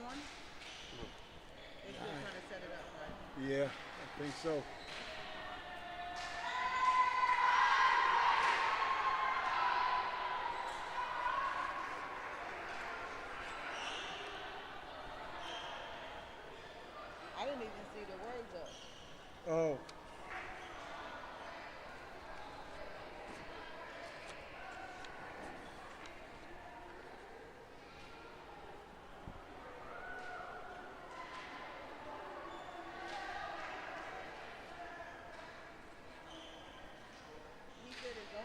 on? They're still trying to set it up, right? Yeah, I think so. I didn't even see the words up. Oh. He said it's on.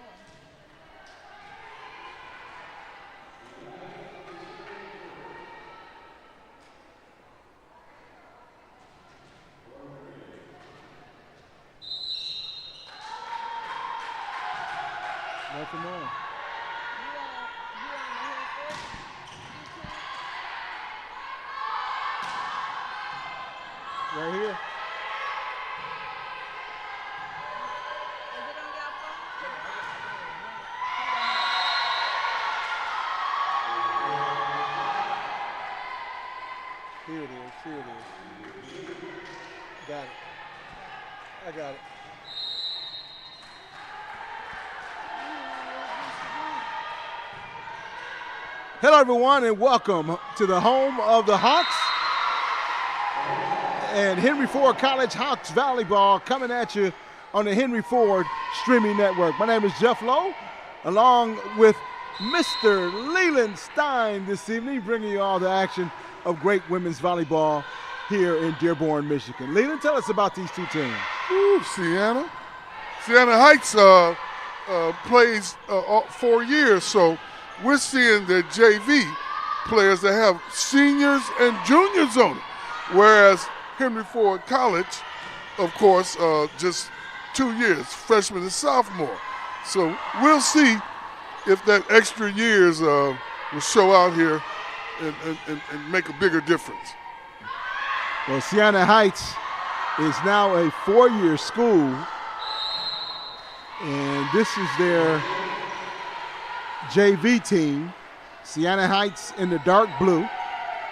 Nothing on. You on the head first? Right here. Is it on your phone? Here it is. Here it is. Got it. I got it. Hello, everyone, and welcome to the home of the Hawks and Henry Ford College Hawks Volleyball, coming at you on the Henry Ford Streaming Network. My name is Jeff Lowe, along with Mr. Leland Stein this evening, bringing you all the action of great women's volleyball here in Dearborn, Michigan. Leland, tell us about these two teams. Ooh, Siena. Siena Heights plays 4 years, so we're seeing the JV players that have seniors and juniors on it, whereas Henry Ford College, of course, just 2 years, freshman and sophomore. So we'll see if that extra years will show out here and make a bigger difference. Well, Siena Heights is now a 4-year school, and this is their JV team. Siena Heights in the dark blue,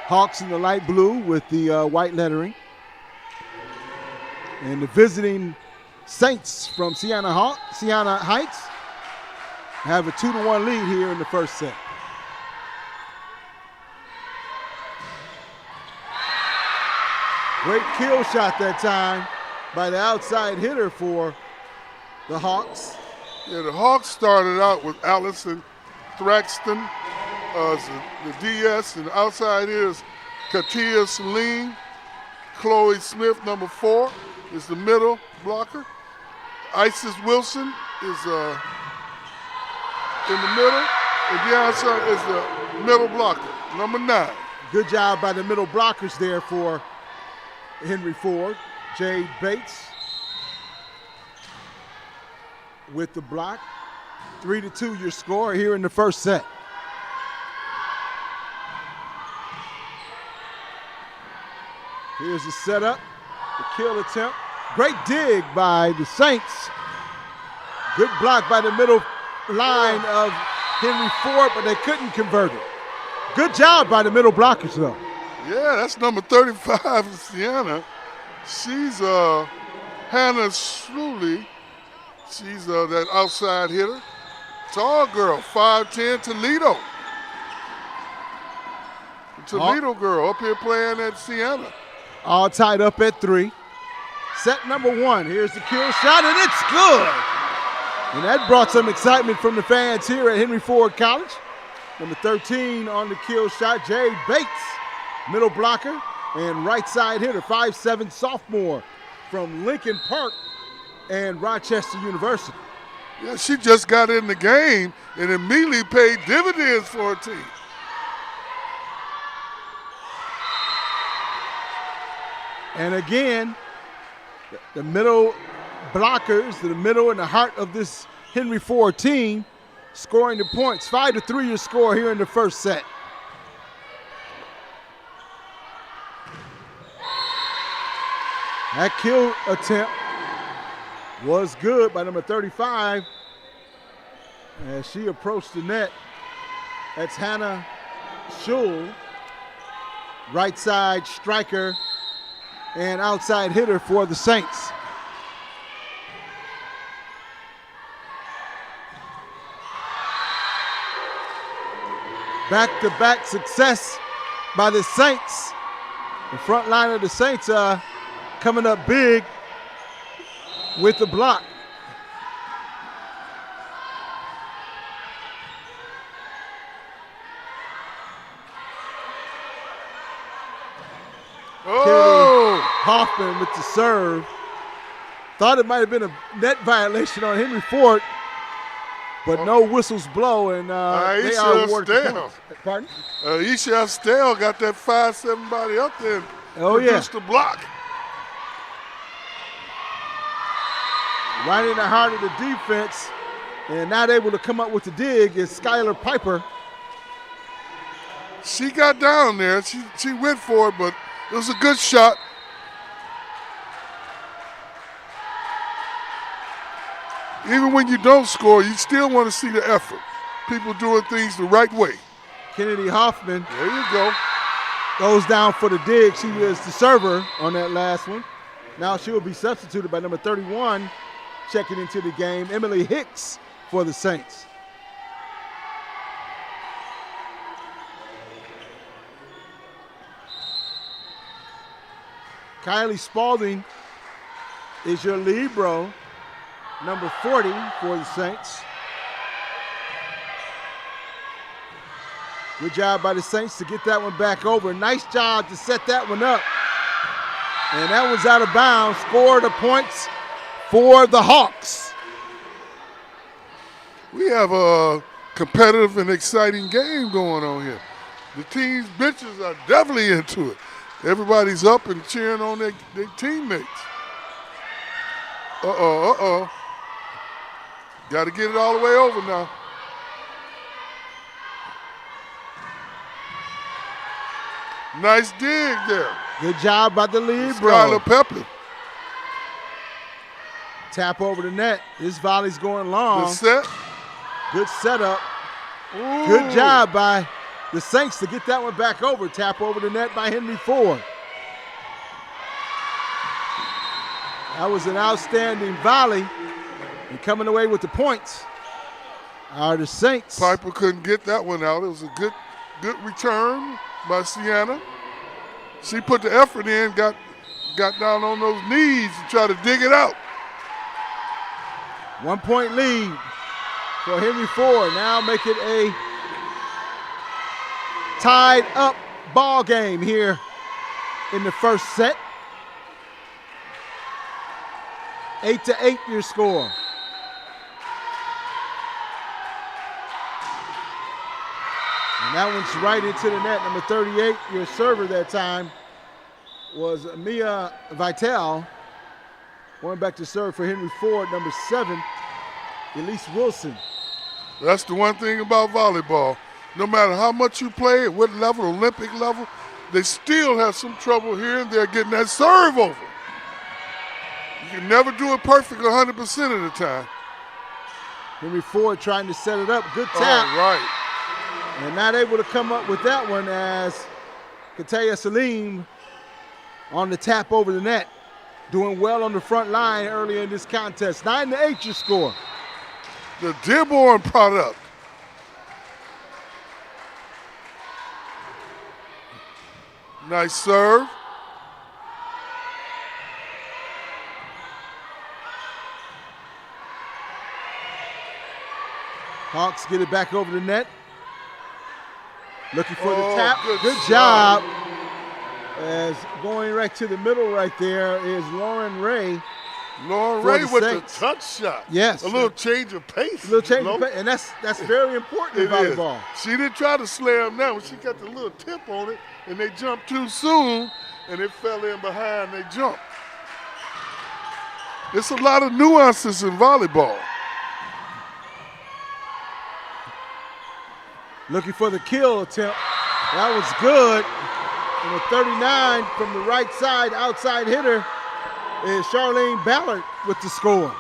Hawks in the light blue with the white lettering. And the visiting Saints from Siena Heights have a 2-1 lead here in the first set. Great kill shot that time by the outside hitter for the Hawks. Yeah, the Hawks started out with Allison Thraxton, the DS, and the outside is Katia Celine. Chloe Smith, number 4, is the middle blocker. Isis Wilson is in the middle, and Deanna is the middle blocker, number 9. Good job by the middle blockers there for Henry Ford. Jade Bates with the block. 3-2 your score here in the first set. Here's the setup, the kill attempt. Great dig by the Saints. Good block by the middle line of Henry Ford, but they couldn't convert it. Good job by the middle blockers, though. Yeah, that's number 35, Siena. She's Hannah Schuley. She's that outside hitter. Tall girl, 5'10", Toledo. Toledo girl up here playing at Siena. All tied up at 3. Set number 1. Here's the kill shot, and it's good. And that brought some excitement from the fans here at Henry Ford College. Number 13 on the kill shot, Jade Bates, middle blocker and right side hitter, 5'7" sophomore from Lincoln Park and Rochester University. Yeah, she just got in the game and immediately paid dividends for her team. And again, the middle blockers, the middle and the heart of this Henry Ford team, scoring the points. 5-3 your score here in the first set. That kill attempt was good by number 35 as she approached the net. That's Hannah Schul. right side striker and outside hitter for the Saints. Back-to-back success by the Saints. The front line of the Saints coming up big with the block. Oh! Hoffman with the serve. Thought it might have been a net violation on Henry Ford, but no whistles blow, and they are awarded points. Pardon? Ishaf Stale got that 5'7" body up there and produced the block. Right in the heart of the defense, and not able to come up with the dig is Skylar Piper. She got down there. She went for it, but it was a good shot. Even when you don't score, you still want to see the effort. People doing things the right way. Kennedy Hoffman. There you go. Goes down for the dig. She is the server on that last one. Now she will be substituted by number 31, checking into the game, Emily Hicks for the Saints. Kylie Spalding is your libero, number 40 for the Saints. Good job by the Saints to get that one back over. Nice job to set that one up. And that one's out of bounds. Scored the points for the Hawks. We have a competitive and exciting game going on here. The team's benches are definitely into it. Everybody's up and cheering on their teammates. Uh-oh. Got to get it all the way over now. Nice dig there. Good job by the lead, Skylar Pepper. Tap over the net. This volley's going long. Good set. Good setup. Ooh. Good job by the Saints to get that one back over. Tap over the net by Henry Ford. That was an outstanding volley. And coming away with the points are the Saints. Piper couldn't get that one out. It was a good return by Siena. She put the effort in, got down on those knees to try to dig it out. 1 point lead for Henry Ford. Now make it a tied up ball game here in the first set. 8-8 your score. And that one's right into the net. Number 38, your server that time was Mia Vitale. Going back to serve for Henry Ford, number 7, Elise Wilson. That's the one thing about volleyball. No matter how much you play, at what level, Olympic level, they still have some trouble here and there getting that serve over. You can never do it perfect 100% of the time. Henry Ford trying to set it up. Good tap. All right. And not able to come up with that one as Kataya Salim on the tap over the net. Doing well on the front line early in this contest. 9-8 your score. The Dearborn product. Nice serve. Hawks get it back over the net. Looking for the tap. Good job. As going right to the middle right there is Lauren Ray. Lauren Ray with the touch shot. Yes. A little change of pace. A little change of pace. And that's very important in volleyball. She didn't try to slam that when she got the little tip on it and they jumped too soon and it fell in behind, they jumped. There's a lot of nuances in volleyball. Looking for the kill attempt. That was good. And the 39 from the right side, outside hitter, is Charlene Ballard with the score.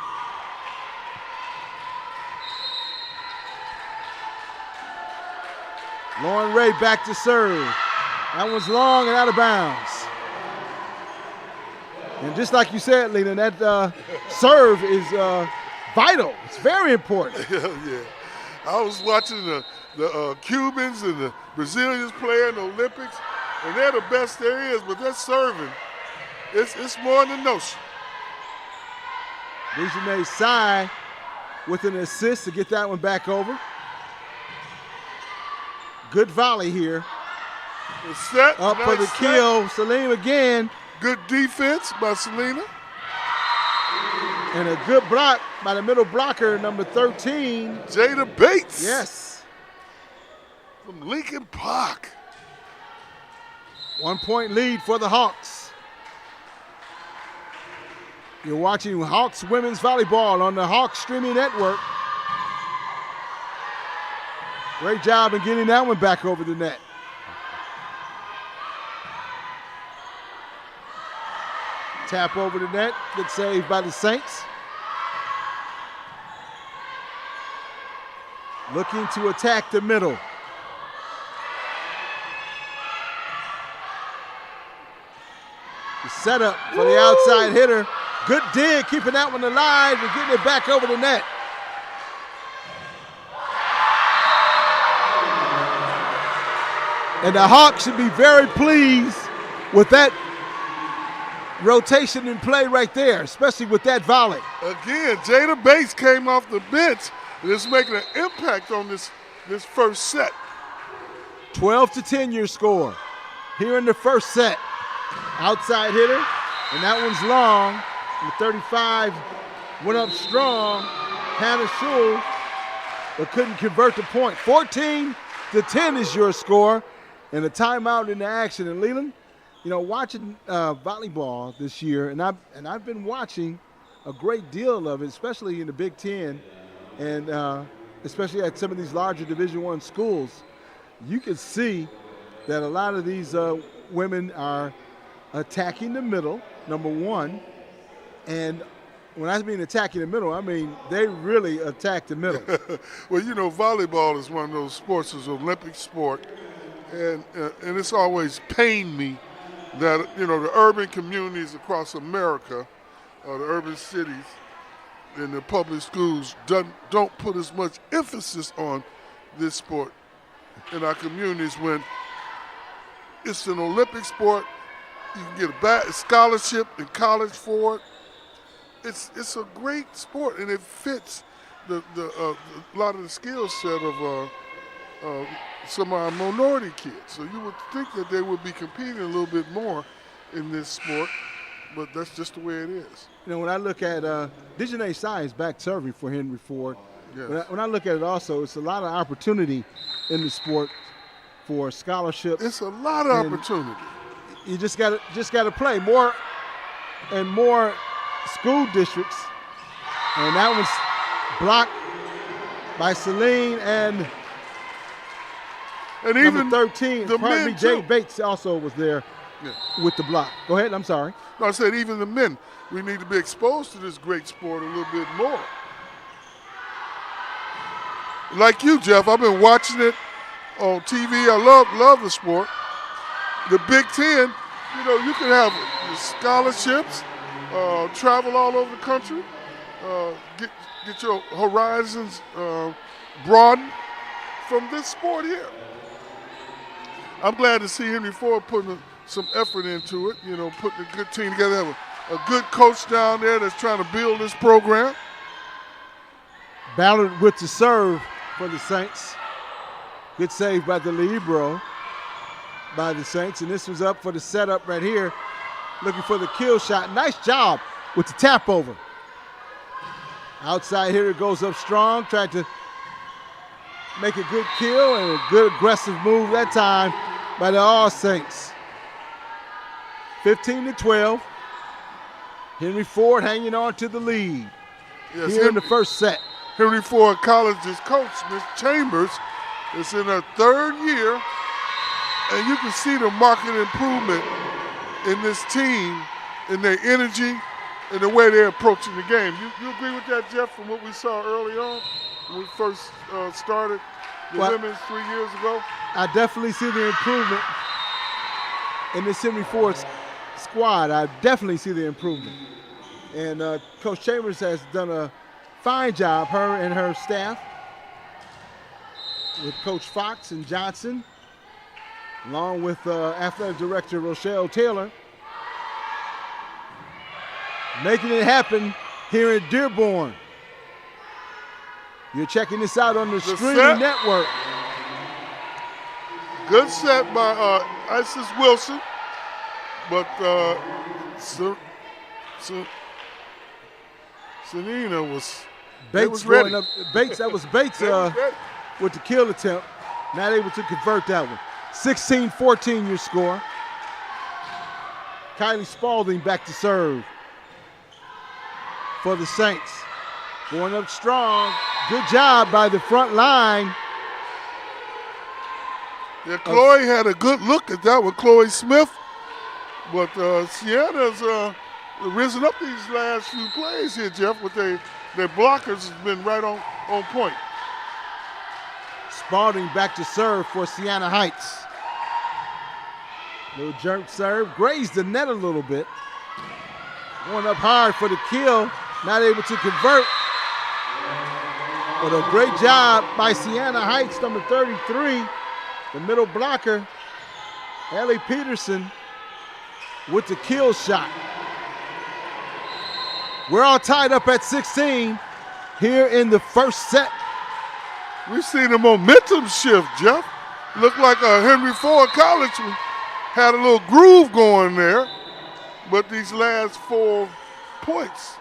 Lauren Ray back to serve. That one's long and out of bounds. And just like you said, Lena, that serve is vital. It's very important. Yeah. I was watching the Cubans and the Brazilians play in the Olympics, and they're the best there is, but they're serving. It's more than a notion. Dejanay Sai with an assist to get that one back over. Good volley here. It's set. Up for the kill. Salim again. Good defense by Selena. And a good block by the middle blocker, number 13. Jada Bates. Yes. From Lincoln Park. 1 point lead for the Hawks. You're watching Hawks Women's Volleyball on the Hawks Streaming Network. Great job in getting that one back over the net. Tap over the net, good save by the Saints. Looking to attack the middle. The setup for the outside hitter. Good dig, keeping that one alive and getting it back over the net. And the Hawks should be very pleased with that rotation and play right there, especially with that volley. Again, Jada Bates came off the bench and is making an impact on this first set. 12-10 your score here in the first set. Outside hitter, and that one's long. The 35 went up strong. Hannah Schul, but couldn't convert the point. 14-10 is your score, and a timeout in the action. And Leland, you know, watching volleyball this year, and I've been watching a great deal of it, especially in the Big Ten, and especially at some of these larger Division I schools. You can see that a lot of these women are attacking the middle, number one, and when I mean attacking the middle, I mean they really attack the middle. Well, you know, volleyball is one of those sports, it's an Olympic sport, and it's always pained me that, you know, the urban communities across America, or the urban cities and the public schools don't put as much emphasis on this sport in our communities when it's an Olympic sport. You can get a scholarship in college for it. It's a great sport, and it fits a lot of the skill set of some of our minority kids. So you would think that they would be competing a little bit more in this sport, but that's just the way it is. You know, when I look at Dejanay Sai is back serving for Henry Ford. Yes. When I look at it also, it's a lot of opportunity in the sport for scholarship. It's a lot of opportunity. You just gotta play more and more school districts, and that one's blocked by Celine and even number 13. the Pardon men me, Jay too. Bates also was there with the block. Go ahead. I'm sorry. No, I said even the men. We need to be exposed to this great sport a little bit more. Like you, Jeff, I've been watching it on TV. I love the sport. The Big Ten, you know, you can have scholarships, travel all over the country, get your horizons broadened from this sport here. I'm glad to see Henry Ford putting some effort into it, you know, putting a good team together, have a good coach down there that's trying to build this program. Ballard with the serve for the Saints. Good save by the libero by the Saints, and this was up for the setup right here, looking for the kill shot. Nice job with the tap over. Outside hitter goes up strong, tried to make a good kill and a good aggressive move that time by the All Saints. 15-12. Henry Ford hanging on to the lead here in the first set. Henry Ford College's coach, Ms. Chambers, is in her third year, and you can see the marked improvement in this team, in their energy, and the way they're approaching the game. You agree with that, Jeff, from what we saw early on when we first started the women's 3 years ago? I definitely see the improvement. in this Henry Ford squad. I definitely see the improvement. And Coach Chambers has done a fine job, her and her staff, with Coach Fox and Johnson, along with Athletic Director Rochelle Taylor, making it happen here in Dearborn. You're checking this out on the streaming network. Good set by Isis Wilson, but Siena was Bates ready. going up. Bates, that was Bates with the kill attempt. Not able to convert that one. 16-14 your score. Kylie Spalding back to serve for the Saints. Going up strong. Good job by the front line. Yeah, Chloe had a good look at that with Chloe Smith, but Siena's risen up these last few plays here, Jeff, with their blockers has been right on point. Spalding back to serve for Siena Heights. Little jerk serve, grazed the net a little bit. Going up hard for the kill, not able to convert. But a great job by Siena Heights, number 33. The middle blocker, Ellie Peterson, with the kill shot. We're all tied up at 16 here in the first set. We've seen a momentum shift, Jeff. Looked like Henry Ford College had a little groove going there, but these last 4 points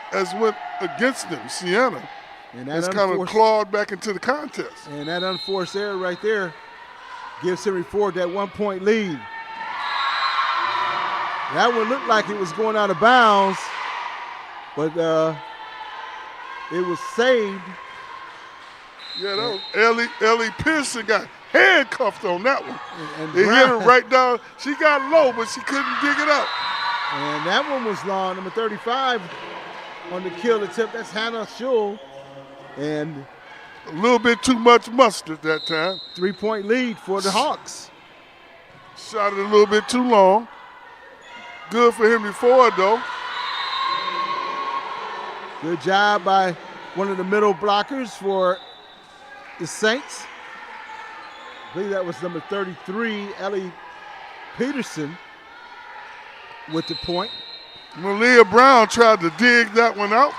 has went against them. Siena has kind of clawed back into the contest. And that unforced error right there gives Henry Ford that 1-point lead. That one looked like it was going out of bounds, but it was saved. Yeah, that was Ellie Pearson got handcuffed on that one. And they hit her right down. She got low, but she couldn't dig it up. And that one was long. Number 35 on the kill attempt. That's Hannah Schull. And a little bit too much mustard that time. 3-point lead for the Hawks. Shot it a little bit too long. Good for Henry Ford, though. Good job by one of the middle blockers for the Saints. I believe that was number 33, Ellie Peterson, with the point. Malia Brown tried to dig that one out,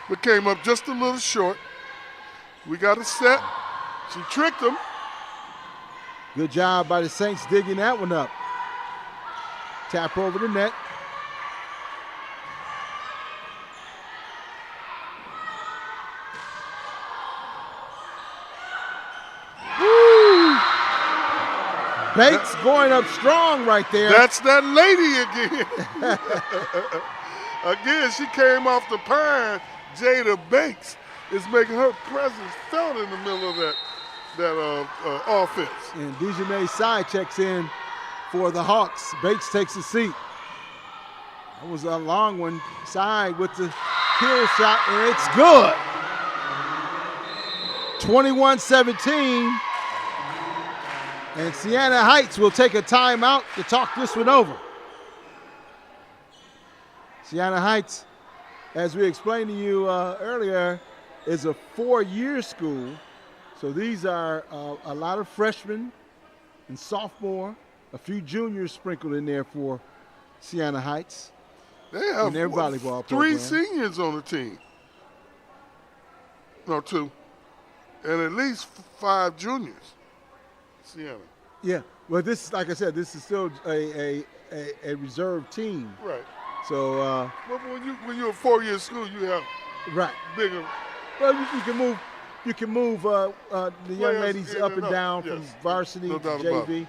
but came up just a little short. We got a set. She tricked him. Good job by the Saints digging that one up. Tap over the net. Woo! Bates going up strong right there. That's that lady again. Again, she came off the pine. Jada Banks is making her presence felt in the middle of that offense. And Dejanay Sy checks in for the Hawks. Bates takes a seat. That was a long one. Sy with the kill shot, and it's good. 21-17. And Siena Heights will take a timeout to talk this one over. Siena Heights, as we explained to you earlier, is a 4-year school. So these are a lot of freshmen and sophomore, a few juniors sprinkled in there for Siena Heights. They have their volleyball 3 program. seniors on the team. No, 2. And at least 5 juniors. Siena. Yeah, well, this is, like I said, this is still a reserve team. Right. So but when you're a 4-year school, you have bigger. Well, you can move the young ladies up and down from varsity to JV,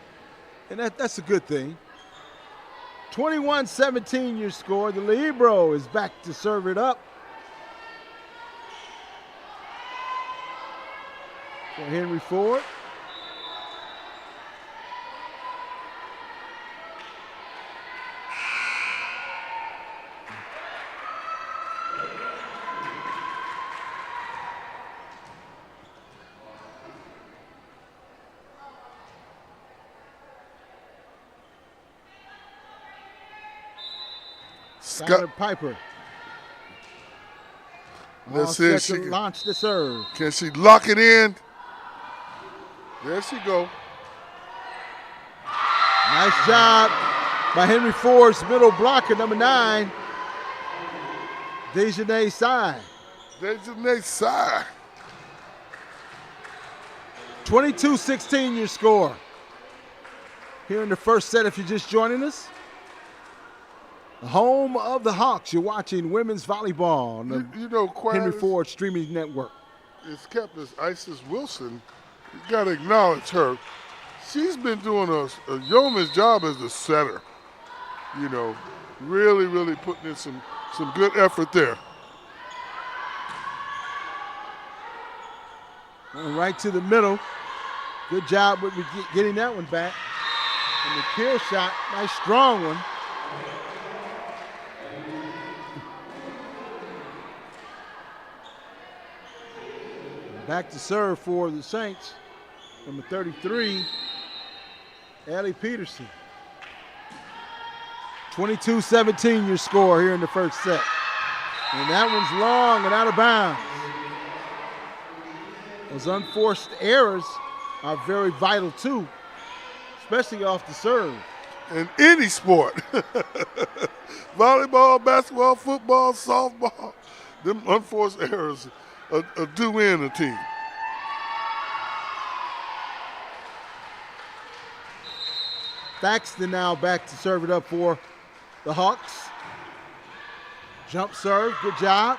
and that's a good thing. 21-17 your score. The Libero is back to serve it up for Henry Ford. Skylar Piper. Let's see if she can launch the serve. Can she lock it in? There she go. Nice job by Henry Ford's middle blocker, number 9, Dejanay Sai. Dejanay Sai. 22-16 your score. Here in the first set, if you're just joining us. The home of the Hawks. You're watching women's volleyball on the Henry Ford streaming network. It's kept as Isis Wilson. You got to acknowledge her. She's been doing a yeoman's job as a setter. You know, really, really putting in some good effort there. Right to the middle. Good job with getting that one back. And the kill shot, nice strong one. Back to serve for the Saints. Number 33, Allie Peterson. 22-17 your score here in the first set. And that one's long and out of bounds. Those unforced errors are very vital too, especially off the serve. In any sport. Volleyball, basketball, football, softball, them unforced errors do win a team. Thaxton now back to serve it up for the Hawks. Jump serve, good job.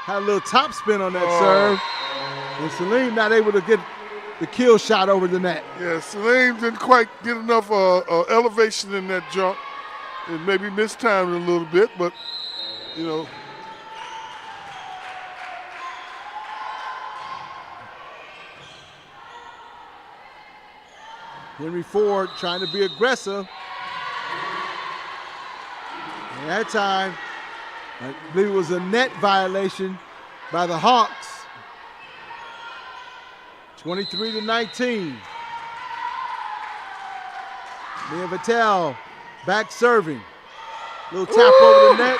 Had a little top spin on that serve. And Salim not able to get the kill shot over the net. Yeah, Salim didn't quite get enough elevation in that jump. And maybe mistimed it a little bit, but, you know. Henry Ford trying to be aggressive. And that time, I believe it was a net violation by the Hawks. 23-19. Mia Vitale back serving. Little tap over the net.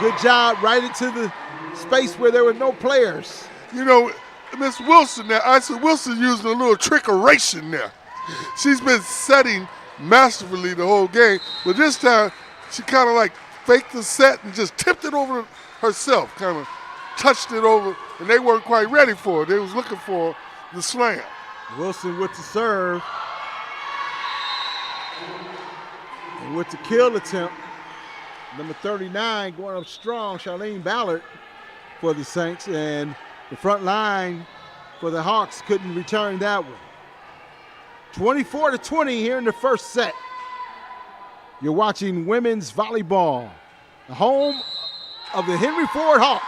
Good job right into the space where there were no players. You know, Miss Wilson there, Isa Wilson using a little trickeration there. She's been setting masterfully the whole game, but this time she kind of like faked the set and just tipped it over herself, kind of touched it over, and they weren't quite ready for it. They was looking for the slam. Wilson with the serve. And with the kill attempt, number 39 going up strong, Charlene Ballard for the Saints, and the front line for the Hawks couldn't return that one. 24-20 here in the first set. You're watching women's volleyball, the home of the Henry Ford Hawks.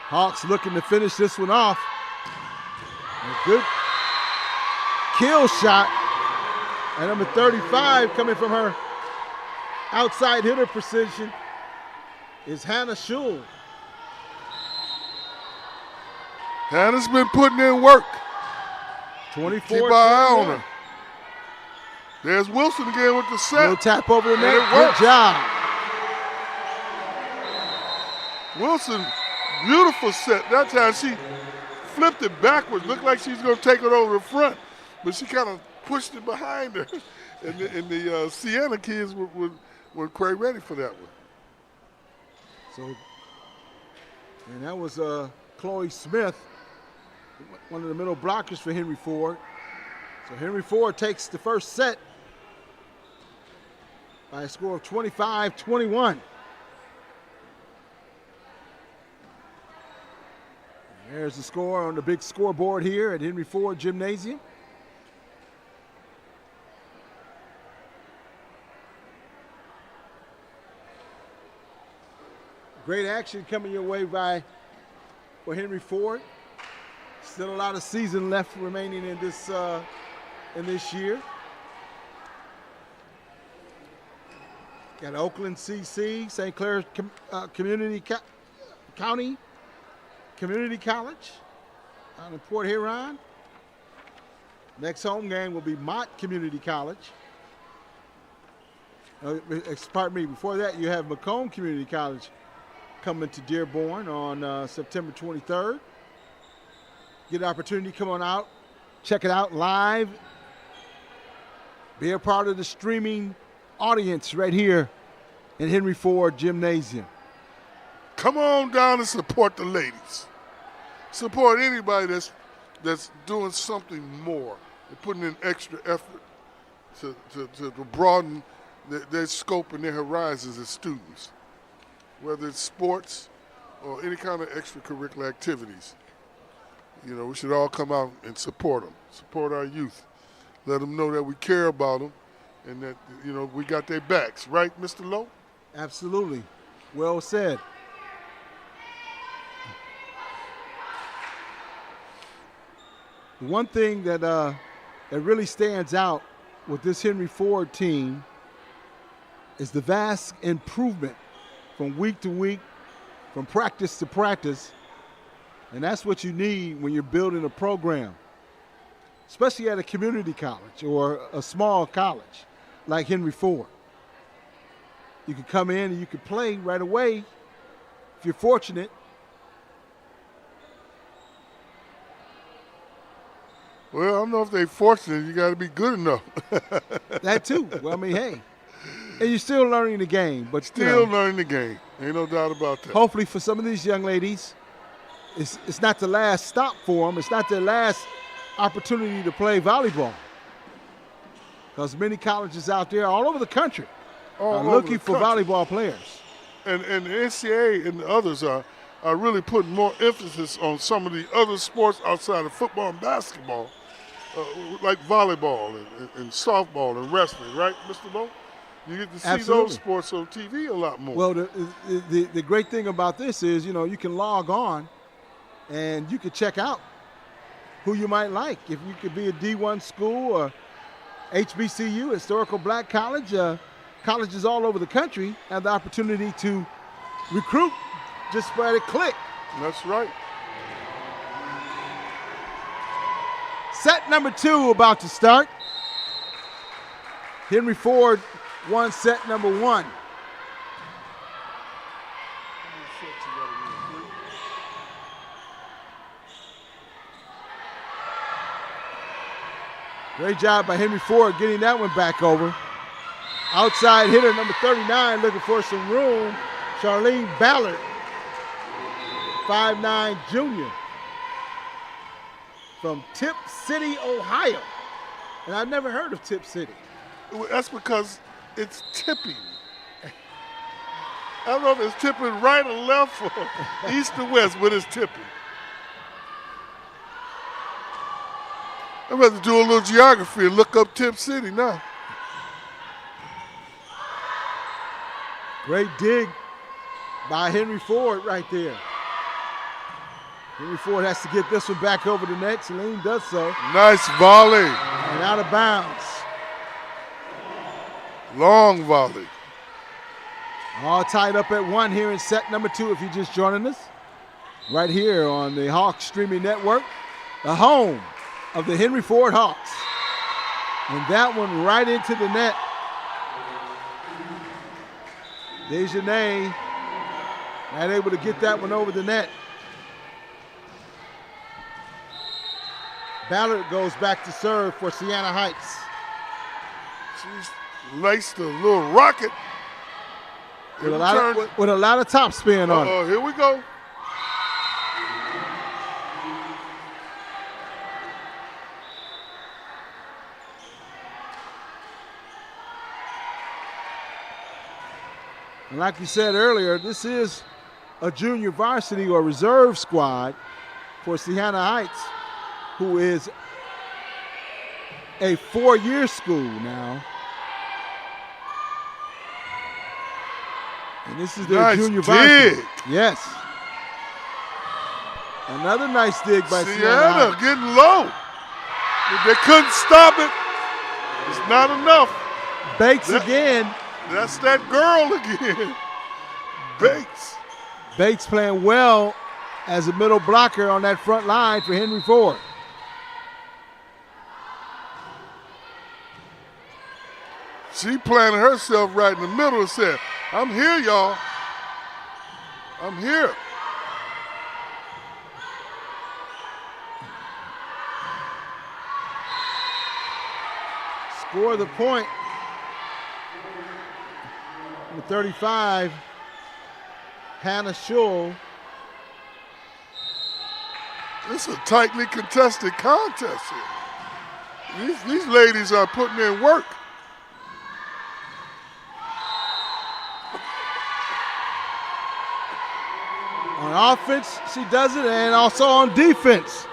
Hawks looking to finish this one off. A good kill shot. And number 35 coming from her outside hitter position is Hannah Schul. Hannah's been putting in work. 24. Keep our eye on her. There's Wilson again with the set. Little tap over the net. Good job. Wilson, beautiful set. That time she flipped it backwards. Looked like she's going to take it over the front, but she kind of pushed it behind her. And the Siena kids were quite ready for that one. So, and that was Chloe Smith, one of the middle blockers for Henry Ford. So Henry Ford takes the first set by a score of 25-21. There's the score on the big scoreboard here at Henry Ford Gymnasium. Great action coming your way for Henry Ford. Still a lot of season left remaining in this year. Got Oakland CC, St. Clair County Community College. out in Port Huron. Next home game will be Mott Community College. Pardon me, before that you have Macomb Community College coming to Dearborn on September 23rd. Get an opportunity to come on out, check it out live. Be a part of the streaming audience right here in Henry Ford Gymnasium. Come on down and support the ladies. Support anybody that's doing something more and putting in extra effort to broaden their scope and their horizons as students, whether it's sports or any kind of extracurricular activities. You know, we should all come out and support them, support our youth, let them know that we care about them and that, you know, we got their backs. Right, Mr. Lowe? Absolutely. Well said. One thing that really stands out with this Henry Ford team is the vast improvement from week to week, from practice to practice, and that's what you need when you're building a program, especially at a community college or a small college like Henry Ford. You can come in and you can play right away if you're fortunate. Well, I don't know if they're fortunate. You got to be good enough. That too. Well, I mean, hey, and you're still learning the game, but still learning the game. Ain't no doubt about that. Hopefully, for some of these young ladies, it's not the last stop for them. It's not their last opportunity to play volleyball, because many colleges out there, all over the country, are looking for volleyball players. And the NCAA and the others are really putting more emphasis on some of the other sports outside of football and basketball, like volleyball and softball and wrestling, right, Mr. Lowe? You get to see those sports on TV a lot more. Well, the great thing about this is, you know, you can log on and you can check out who you might like. If you could be a D1 school or HBCU, Historical Black College, colleges all over the country have the opportunity to recruit just by a click. That's right. Set number 2 about to start. Henry Ford won set number 1. Great job by Henry Ford getting that one back over. Outside hitter number 39 looking for some room, Charlene Ballard, 5'9" junior from Tip City, Ohio. And I've never heard of Tip City. That's because it's tipping. I don't know if it's tipping right or left or east or west, but it's tipping. I'm about to do a little geography and look up Tip City now. Great dig by Henry Ford right there. Henry Ford has to get this one back over the net. Celine does so. Nice volley. And out of bounds. Long volley. All tied up at 1 here in set number 2 if you're just joining us. Right here on the Hawks Streaming Network, the home of the Henry Ford Hawks. And that one right into the net. Dejanay not able to get that one over the net. Ballard goes back to serve for Siena Heights. She's laced a little rocket. With a lot of top spin on it. Oh, here we go. And like you said earlier, this is a junior varsity or reserve squad for Siena Heights, who is a 4-year school now. And this is their junior varsity. Yes. Another nice dig by Siena. Getting low. They couldn't stop it. It's not enough. Bates again. That's that girl again. Bates. Bates playing well as a middle blocker on that front line for Henry Ford. She planted herself right in the middle and said, I'm here, y'all. I'm here. Score the point. Number 35, Hannah Schull. This is a tightly contested contest here. These ladies are putting in work. On offense, she does it, and also on defense,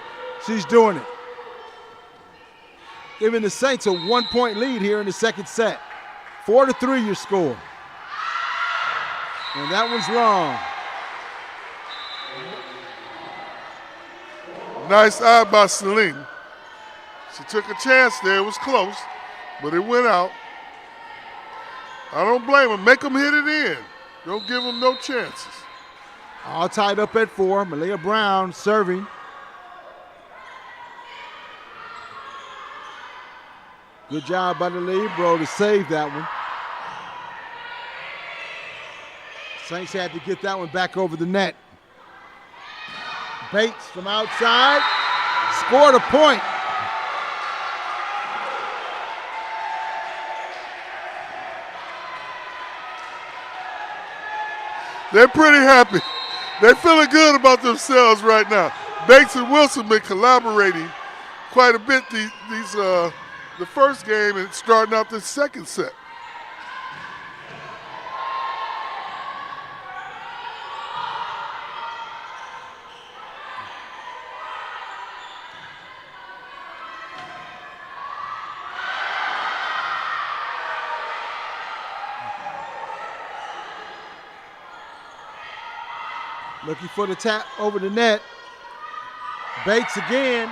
she's doing it. Giving the Saints a 1-point lead here in the second set. 4-3 your score. And that one's long. Nice eye by Celine. She took a chance there. It was close, but it went out. I don't blame her. Make them hit it in. Don't give them no chances. All tied up at 4. Malia Brown serving. Good job by the Libero to save that one. Saints had to get that one back over the net. Bates from outside, scored a point. They're pretty happy. They're feeling good about themselves right now. Bates and Wilson been collaborating quite a bit the first game and starting out the second set. Looking for the tap over the net. Bates again.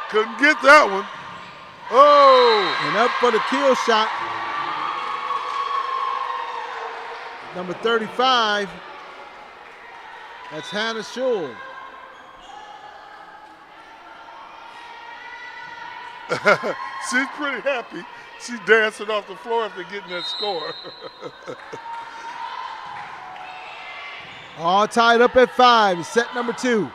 Couldn't get that one. Oh! And up for the kill shot. Number 35. That's Hannah Schull. She's pretty happy. She's dancing off the floor after getting that score. All tied up at 5. Set number 2.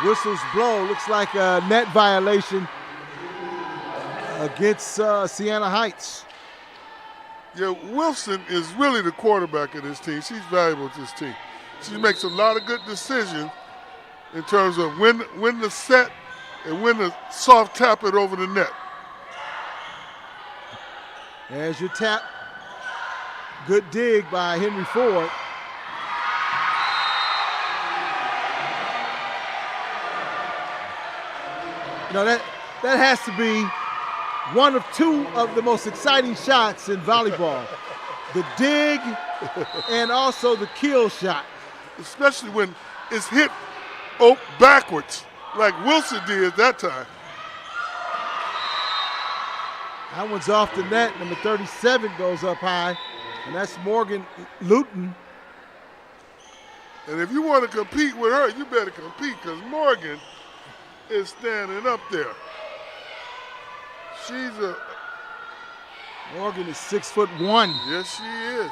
Whistles blow. Looks like a net violation against Siena Heights. Yeah, Wilson is really the quarterback of this team. She's valuable to this team. She makes a lot of good decisions in terms of when to set and when to soft tap it over the net. There's your tap. Good dig by Henry Ford. You know, that has to be one of 2 of the most exciting shots in volleyball. The dig and also the kill shot. Especially when it's hit backwards, like Wilson did that time. That one's off the net. Number 37 goes up high, and that's Morgan Luton. And if you want to compete with her, you better compete because Morgan is standing up there. Morgan is 6'1". Yes, she is.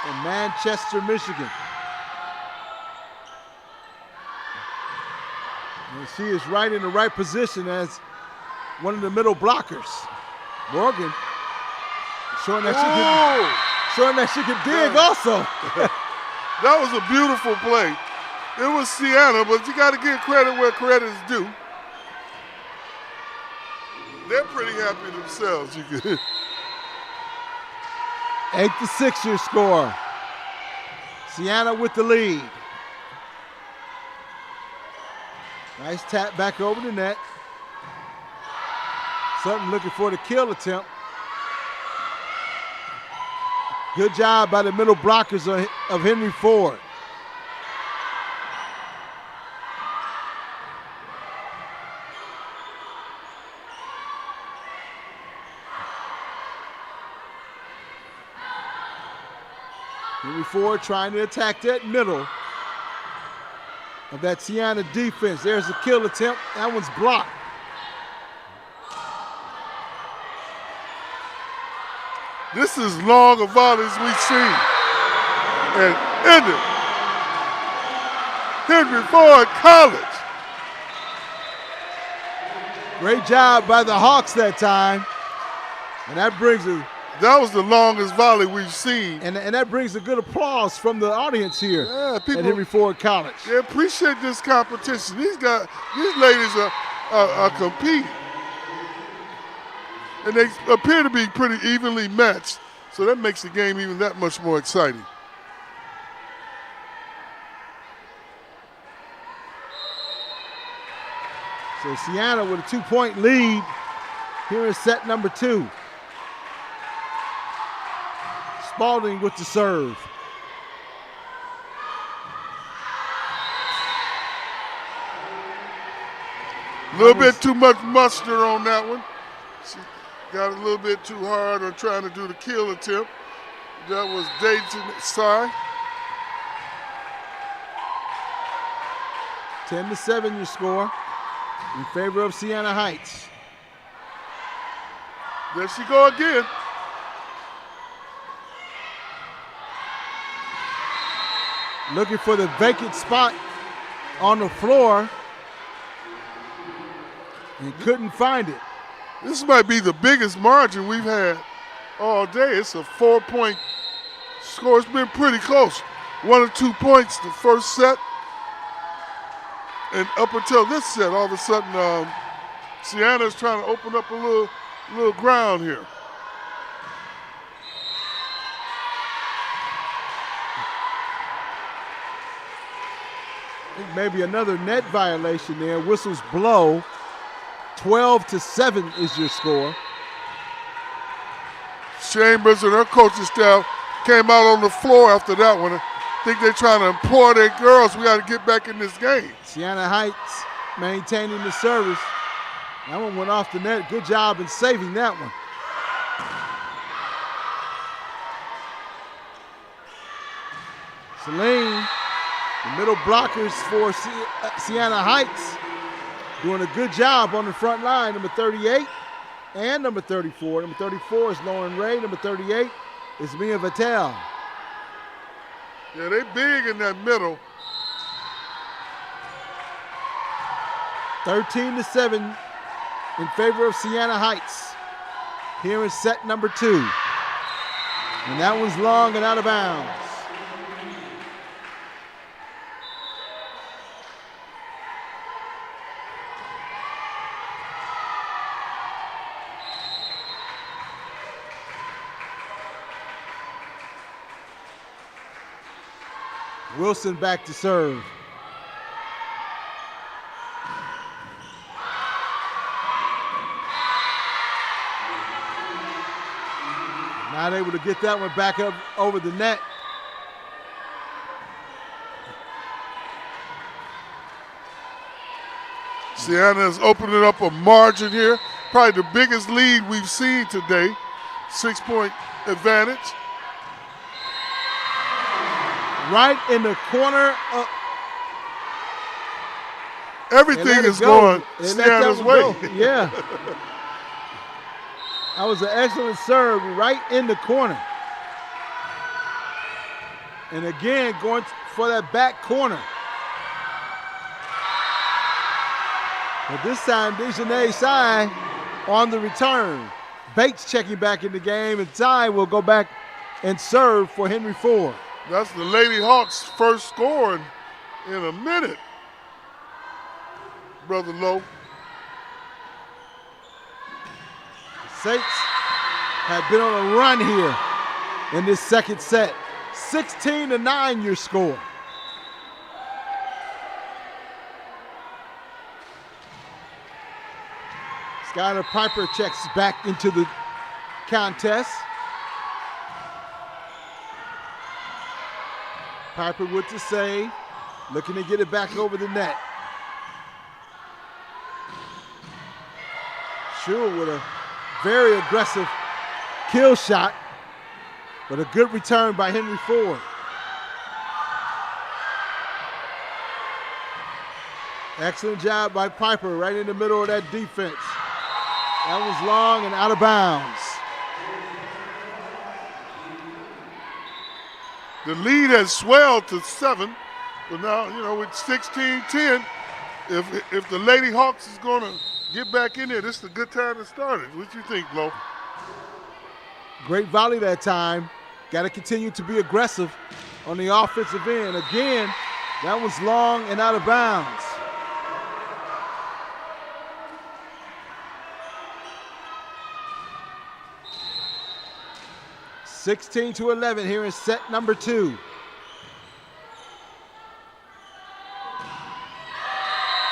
From Manchester, Michigan. And she is right in the right position as one of the middle blockers. Morgan showing that she can dig also. That was a beautiful play. It was Siena, but you got to give credit where credit is due. They're pretty happy themselves. 8-6 your score. Siena with the lead. Nice tap back over the net. Sutton looking for the kill attempt. Good job by the middle blockers of Henry Ford. Henry Ford trying to attack that middle of that Siena defense. There's a kill attempt. That one's blocked. This is long a volleys we've seen. And ended. Henry Ford College. Great job by the Hawks that time. And that brings a That was the longest volley we've seen. and that brings a good applause from the audience here Yeah, at people Henry Ford College. they appreciate this competition. These ladies are competing. And they appear to be pretty evenly matched. So that makes the game even that much more exciting. So Siena with a 2-point lead here in set number 2. Spalding with the serve. A little bit too much muster on that one. She got a little bit too hard on trying to do the kill attempt. That was Dayton's side. 10-7 your score in favor of Siena Heights. There she go again. Looking for the vacant spot on the floor and couldn't find it. This might be the biggest margin we've had all day. It's a 4-point score. It's been pretty close. 1 or 2 points the first set. And up until this set, all of a sudden, Siena's trying to open up a little ground here. I think maybe another net violation there. Whistles blow. 12-7 is your score. Chambers and her coaching staff came out on the floor after that one. I think they're trying to implore their girls, we got to get back in this game. Siena Heights maintaining the service. That one went off the net. Good job in saving that one. Celine, the middle blockers for Siena Heights, doing a good job on the front line. Number 38 and number 34. Number 34 is Lauren Ray. Number 38 is Mia Vitale. Yeah, they big in that middle. 13-7 in favor of Siena Heights here in set number 2. And that one's long and out of bounds. Wilson back to serve. Not able to get that one back up over the net. Siena is opening up a margin here. Probably the biggest lead we've seen today. 6-point advantage. Right in the corner. Everything is going Siena's way. Yeah. That was an excellent serve right in the corner. And again, going for that back corner. But this time, Dejanay Sai on the return. Bates checking back in the game, and Sai will go back and serve for Henry Ford. That's the Lady Hawks' first score in a minute, Brother Lowe. The Saints have been on a run here in this second set. 16-9 your score. Skylar Piper checks back into the contest. Piper with the save, looking to get it back over the net. Schuhl with a very aggressive kill shot, but a good return by Henry Ford. Excellent job by Piper right in the middle of that defense. That was long and out of bounds. The lead has swelled to 7, but now, you know, with 16-10, if the Lady Hawks is going to get back in there, this is a good time to start it. What you think, Lo? Great volley that time. Got to continue to be aggressive on the offensive end. Again, that was long and out of bounds. (16-11) here in set number 2.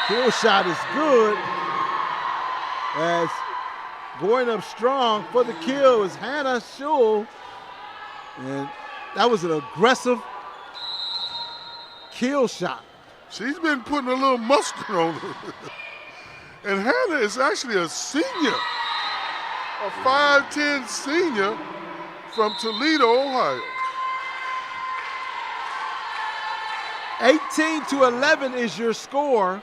Kill shot is good, as going up strong for the kill is Hannah Schul. And that was an aggressive kill shot. She's been putting a little mustard on her. And Hannah is actually a senior, a 5'10" senior from Toledo, Ohio. 18-11 is your score.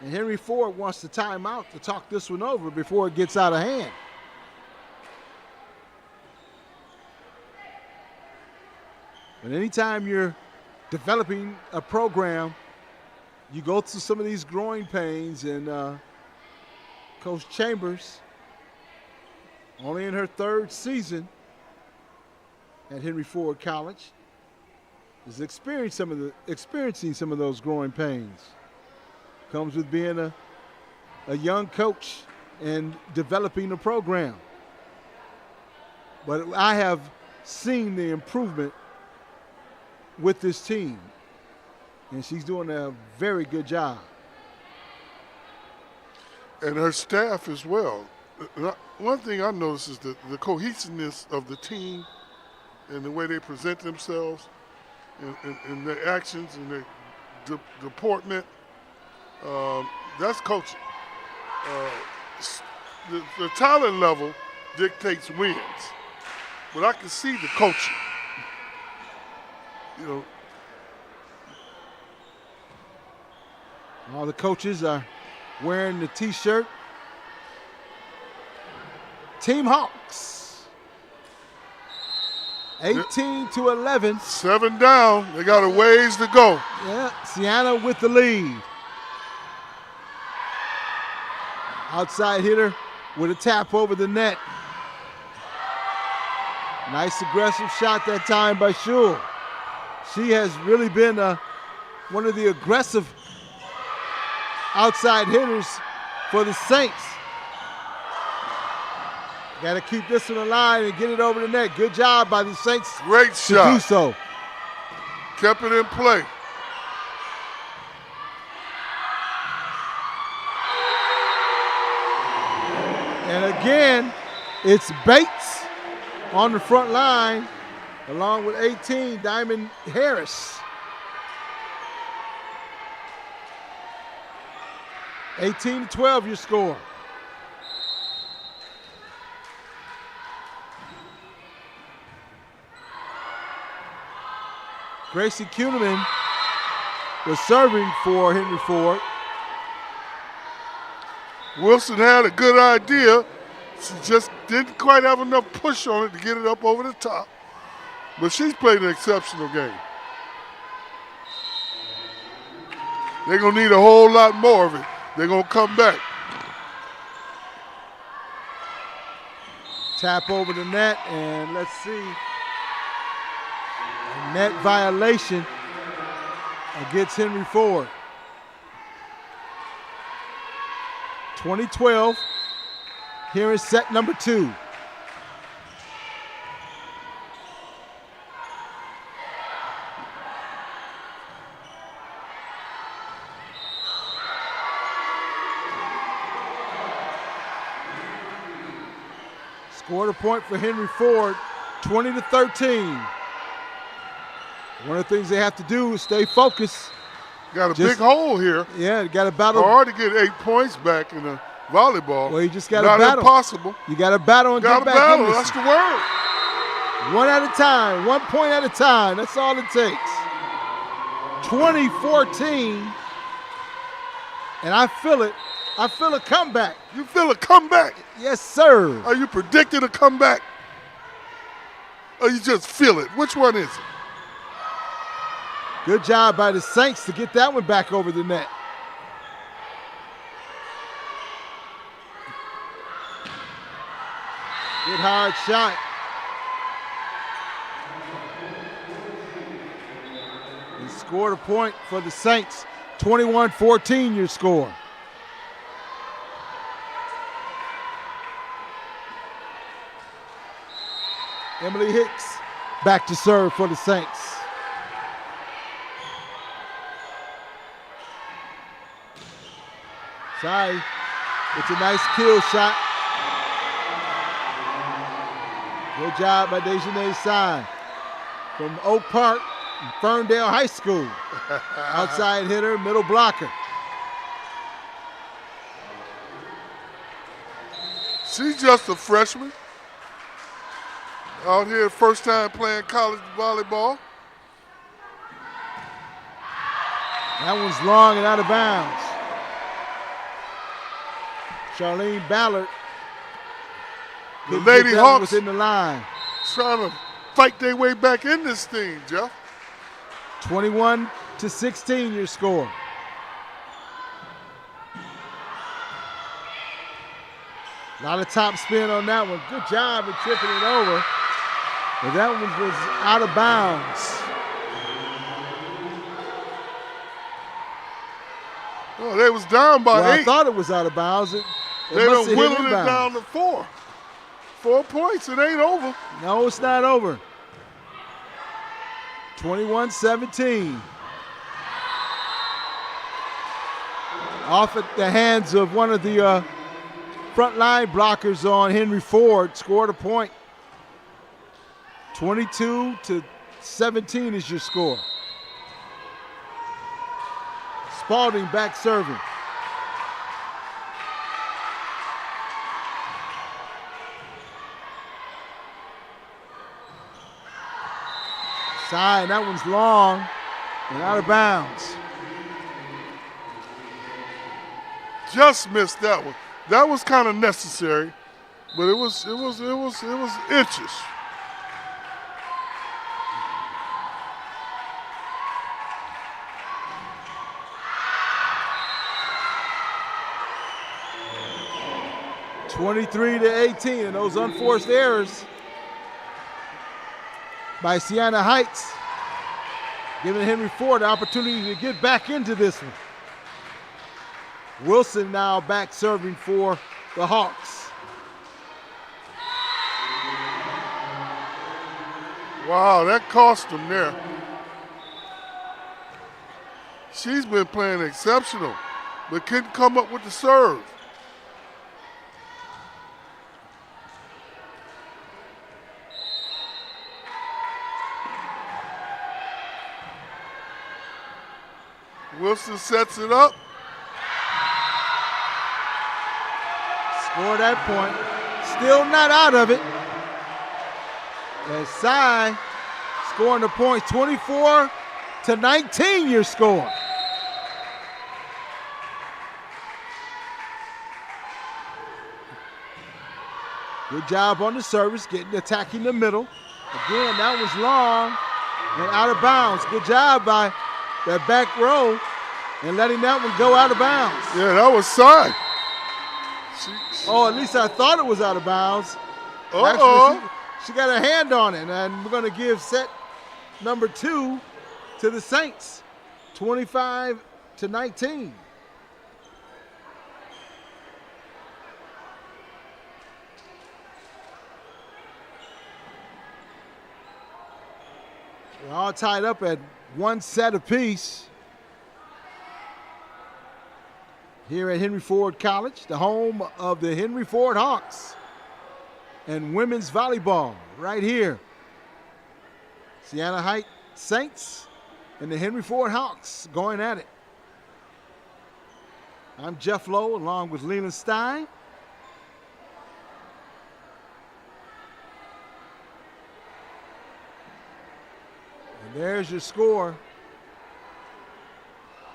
And Henry Ford wants the timeout to talk this one over before it gets out of hand. And anytime you're developing a program, you go through some of these growing pains, and Coach Chambers, only in her 3rd season at Henry Ford College, is experiencing some of those growing pains. Comes with being a young coach and developing a program. But I have seen the improvement with this team, and she's doing a very good job. And her staff as well. One thing I noticed is the cohesiveness of the team and the way they present themselves and their actions and their deportment. That's coaching. The talent level dictates wins, but I can see the coaching. You know, all the coaches are wearing the T-shirt. Team Hawks. 18-11. 7 down. They got a ways to go. Yeah, Siena with the lead. Outside hitter with a tap over the net. Nice aggressive shot that time by Schul. She has really been one of the aggressive outside hitters for the Saints. Got to keep this one alive and get it over the net. Good job by the Saints. Great shot. To do so. Kept it in play. And again, it's Bates on the front line, along with 18, Diamond Harris. 18-12 your score. Gracie Kuhneman was serving for Henry Ford. Wilson had a good idea. She just didn't quite have enough push on it to get it up over the top. But she's played an exceptional game. They're going to need a whole lot more of it. They're going to come back. Tap over the net, and let's see. A net violation against Henry Ford. 2012. Here is set number 2. Scored a point for Henry Ford, 20-13. One of the things they have to do is stay focused. Got a big hole here. Yeah, got to battle. Hard to get 8 points back in the volleyball. Well, you just got to battle. Not impossible. You got to battle and get back battle. in this. That's the word. One at a time, 1 point at a time. That's all it takes. 20-14 And I feel it. I feel a comeback. You feel a comeback? Yes, sir. Are you predicting a comeback? Or you just feel it? Which one is it? Good job by the Saints to get that one back over the net. Good hard shot. And scored a point for the Saints. 21-14 your score. Emily Hicks back to serve for the Saints. Sorry, it's a nice kill shot. Good job by Dejanay Sai from Oak Park, Ferndale High School. Outside hitter, middle blocker. She's just a freshman. Out here, first time playing college volleyball. That one's long and out of bounds. Charlene Ballard. The Lady Hawks was in the line. trying to fight their way back in this thing, Jeff. 21-16 your score. A lot of top spin on that one. Good job at tripping it over. But that one was out of bounds. Oh, they was down by Well, 8. I thought it was out of bounds. They done whittled it down to 4. 4 points, it ain't over. No, it's not over. 21-17. Off at the hands of one of the front line blockers on Henry Ford, scored a point. 22-17 is your score. Spalding back serving. Side, that one's long and out of bounds. Just missed that one. That was kind of necessary, but it was inches. (23-18), and those unforced errors by Siena Heights, giving Henry Ford the opportunity to get back into this one. Wilson now back serving for the Hawks. Wow, that cost them there. She's been playing exceptional, but couldn't come up with the serve. Wilson sets it up. Score that point. Still not out of it. As Sai scoring the point, 24-19 your score. Good job on the service, attacking the middle. Again, that was long and out of bounds. Good job by that back row and letting that one go out of bounds. Yeah, that was Sai. Oh, at least I thought it was out of bounds. Uh-oh. Actually, she got a hand on it, and we're going to give set number 2 to the Saints, 25-19. We're all tied up at 1 set apiece here at Henry Ford College, the home of the Henry Ford Hawks and women's volleyball right here. Siena Heights Saints and the Henry Ford Hawks going at it. I'm Jeff Lowe along with Leland Stein. And there's your score.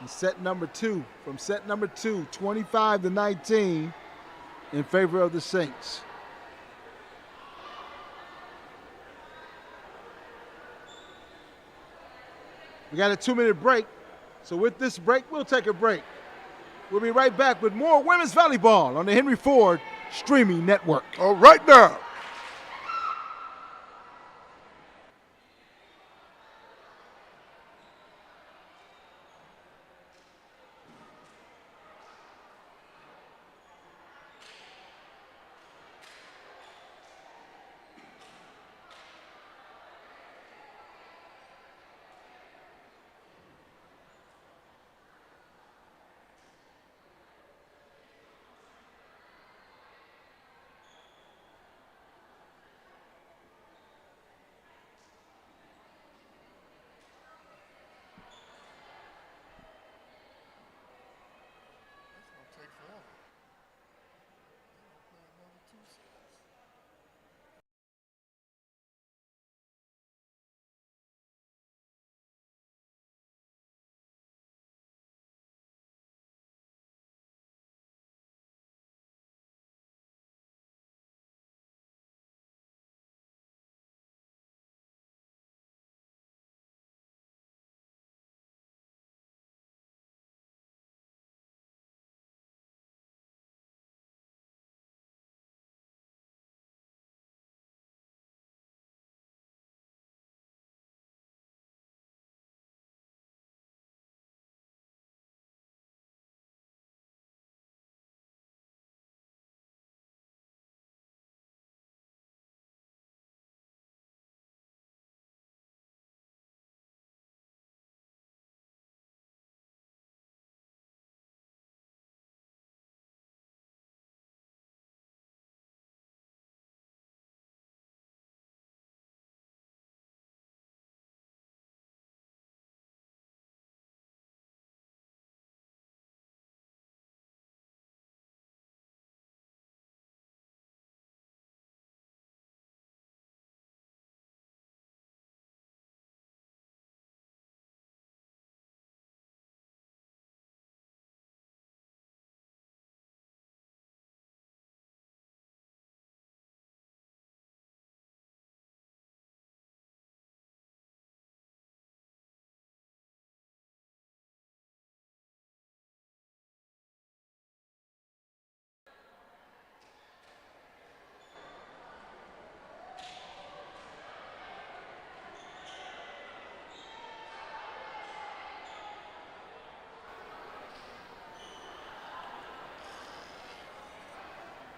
in set number 2. From set number 2, 25-19 in favor of the Saints. We got a 2-minute break. So with this break, we'll take a break. We'll be right back with more women's volleyball on the Henry Ford streaming network. All right now.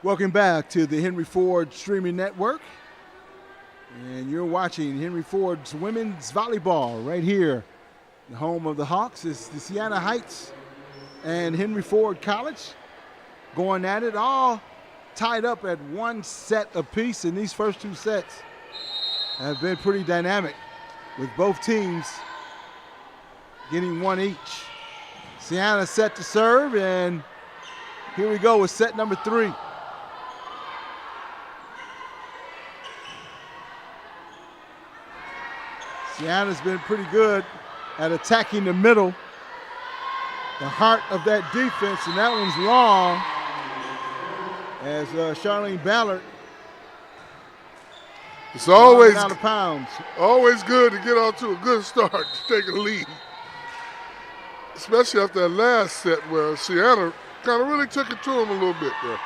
Welcome back to the Henry Ford streaming network. And you're watching Henry Ford's women's volleyball right here. The home of the Hawks is the Siena Heights and Henry Ford College going at it, all tied up at 1 set apiece. And these first 2 sets have been pretty dynamic with both teams getting 1 each. Siena set to serve, and here we go with set number 3. Siena's been pretty good at attacking the middle, the heart of that defense, and that one's long as Charlene Ballard it's always out of bounds. Always good to get off to a good start to take a lead, especially after that last set where Siena kind of really took it to him a little bit there.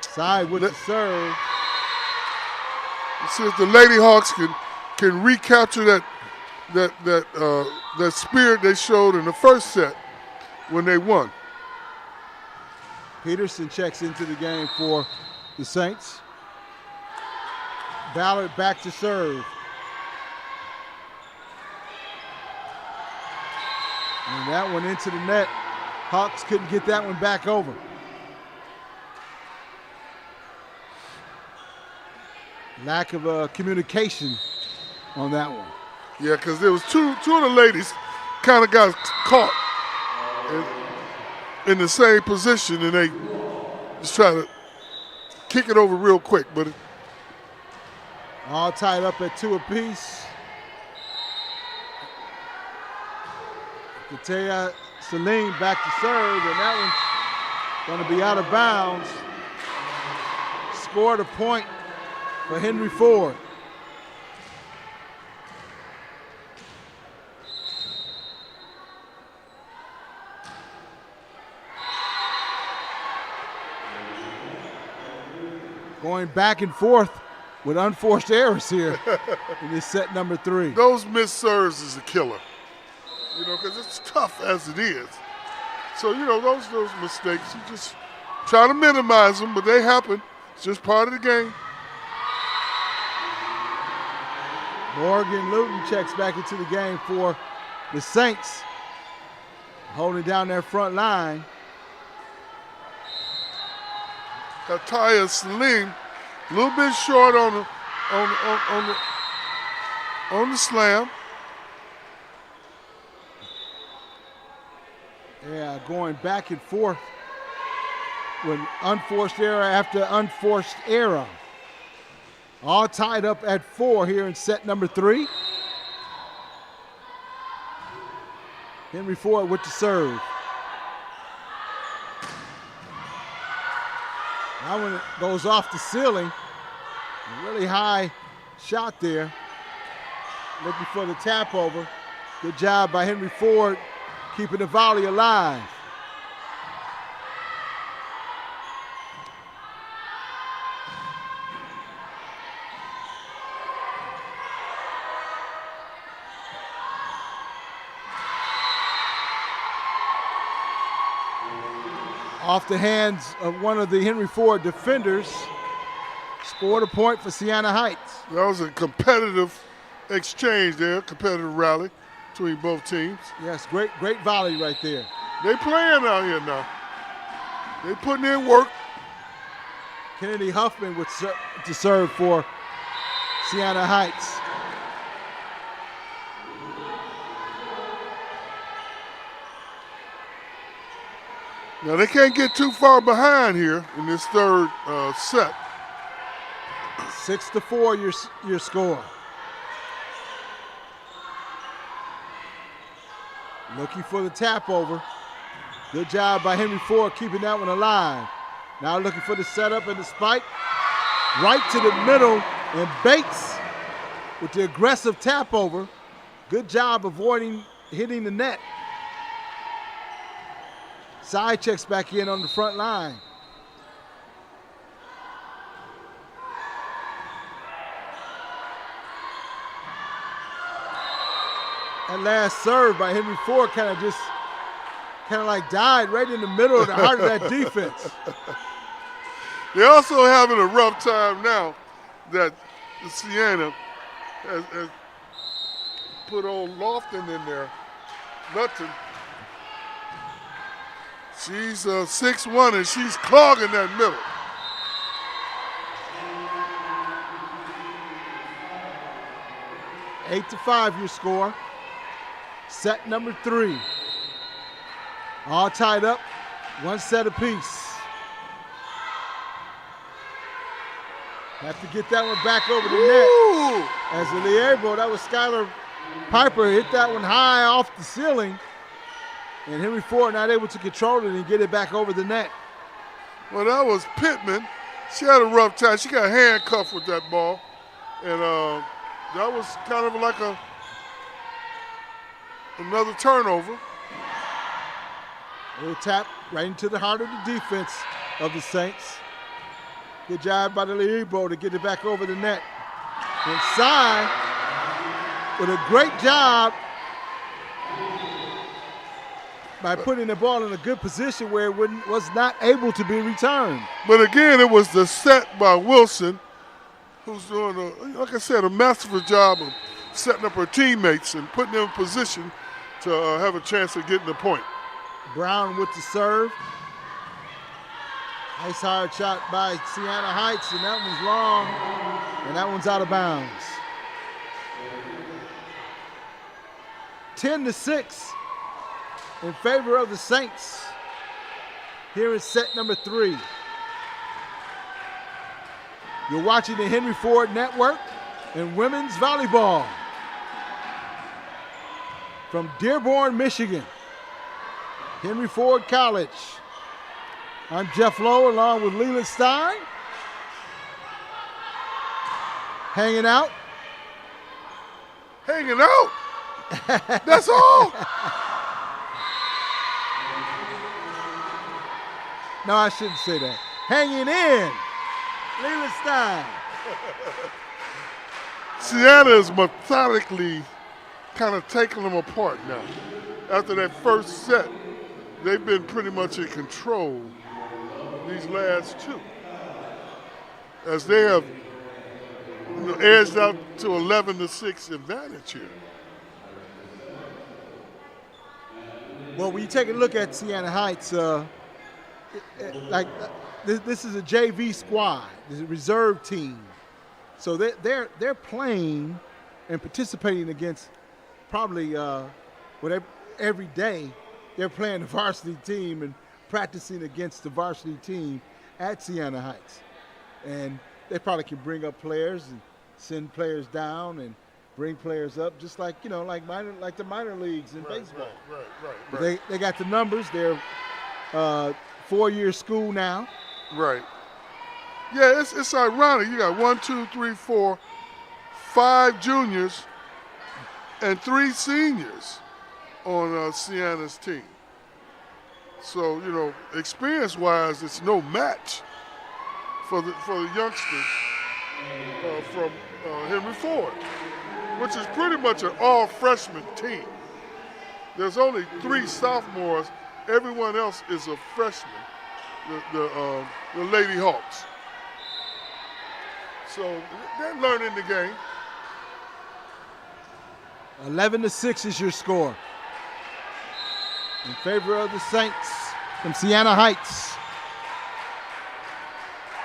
Side with the serve. Let's see if the Lady Hawks can recapture that spirit they showed in the first set when they won. Peterson checks into the game for the Saints. Ballard back to serve. And that one into the net. Hawks couldn't get that one back over. Lack of communication on that one. Yeah, because there was two of the ladies kind of got caught in the same position, and they just try to kick it over real quick. But all tied up at 2 apiece. Katea Salim back to serve, and that one's going to be out of bounds. Scored a point for Henry Ford. Going back and forth with unforced errors here in this set number 3. Those missed serves is a killer, because it's tough as it is. So, those mistakes, you just try to minimize them, but they happen. It's just part of the game. Morgan Luton checks back into the game for the Saints, holding down their front line. Ataya Salim, a little bit short on the slam. Yeah, going back and forth with unforced error after unforced error. All tied up at 4 here in set number 3. Henry Ford with the serve. That one goes off the ceiling. A really high shot there. Looking for the tap over. Good job by Henry Ford keeping the volley alive. Off the hands of one of the Henry Ford defenders, scored a point for Siena Heights. That was a competitive exchange there, competitive rally between both teams. Yes, great volley right there. They playing out here now. They putting in work. Kennedy Huffman to serve for Siena Heights. Now they can't get too far behind here in this third set. 6-4 your score. Looking for the tap over. Good job by Henry Ford keeping that one alive. Now looking for the setup and the spike. Right to the middle, and Bates with the aggressive tap over. Good job avoiding hitting the net. Side checks back in on the front line. That last serve by Henry Ford kind of like died right in the middle of the heart of that defense. They're also having a rough time now that Siena has put old Lofton in there. Lutton. She's 6'1", and she's clogging that middle. Eight to 5 your score. Set number 3. All tied up, one set apiece. Have to get that one back over the net. As the Liebo, that was Skylar Piper, hit that one high off the ceiling. And Henry Ford not able to control it and get it back over the net. Well, that was Pittman. She had a rough time. She got handcuffed with that ball. And that was kind of like another turnover. A little tap right into the heart of the defense of the Saints. Good job by the Liebo to get it back over the net. Inside with a great job by putting the ball in a good position where it was not able to be returned. But again, it was the set by Wilson, who's doing, like I said, a masterful job of setting up her teammates and putting them in position to have a chance of getting the point. Brown with the serve. Nice hard shot by Siena Heights, and that one's long, and that one's out of bounds. 10-6 in favor of the Saints here in set number 3. You're watching the Henry Ford Network and women's volleyball from Dearborn, Michigan. Henry Ford College. I'm Jeff Lowe along with Leland Stein. Hanging out. Hanging out? That's all? No, I shouldn't say that. Hanging in. Leland Stein. Siena is methodically kind of taking them apart now. After that first set, they've been pretty much in control these last two, as they have edged out to 11-6 advantage here. Well, when you take a look at Siena Heights, this is a JV squad, this is a reserve team. So they're playing and participating against probably every day they're playing the varsity team and practicing against the varsity team at Siena Heights. And they probably can bring up players and send players down and bring players up, just like the minor leagues in baseball. Right. They got the numbers. They're 4-year school now. Right. Yeah, it's ironic. You got 1, 2, 3, 4, 5 juniors and 3 seniors on Siena's team. So, experience-wise, it's no match for the youngsters from Henry Ford, which is pretty much an all-freshman team. There's only 3 sophomores. Everyone else is a freshman, the Lady Hawks. So they're learning the game. 11-6 is your score in favor of the Saints from Siena Heights.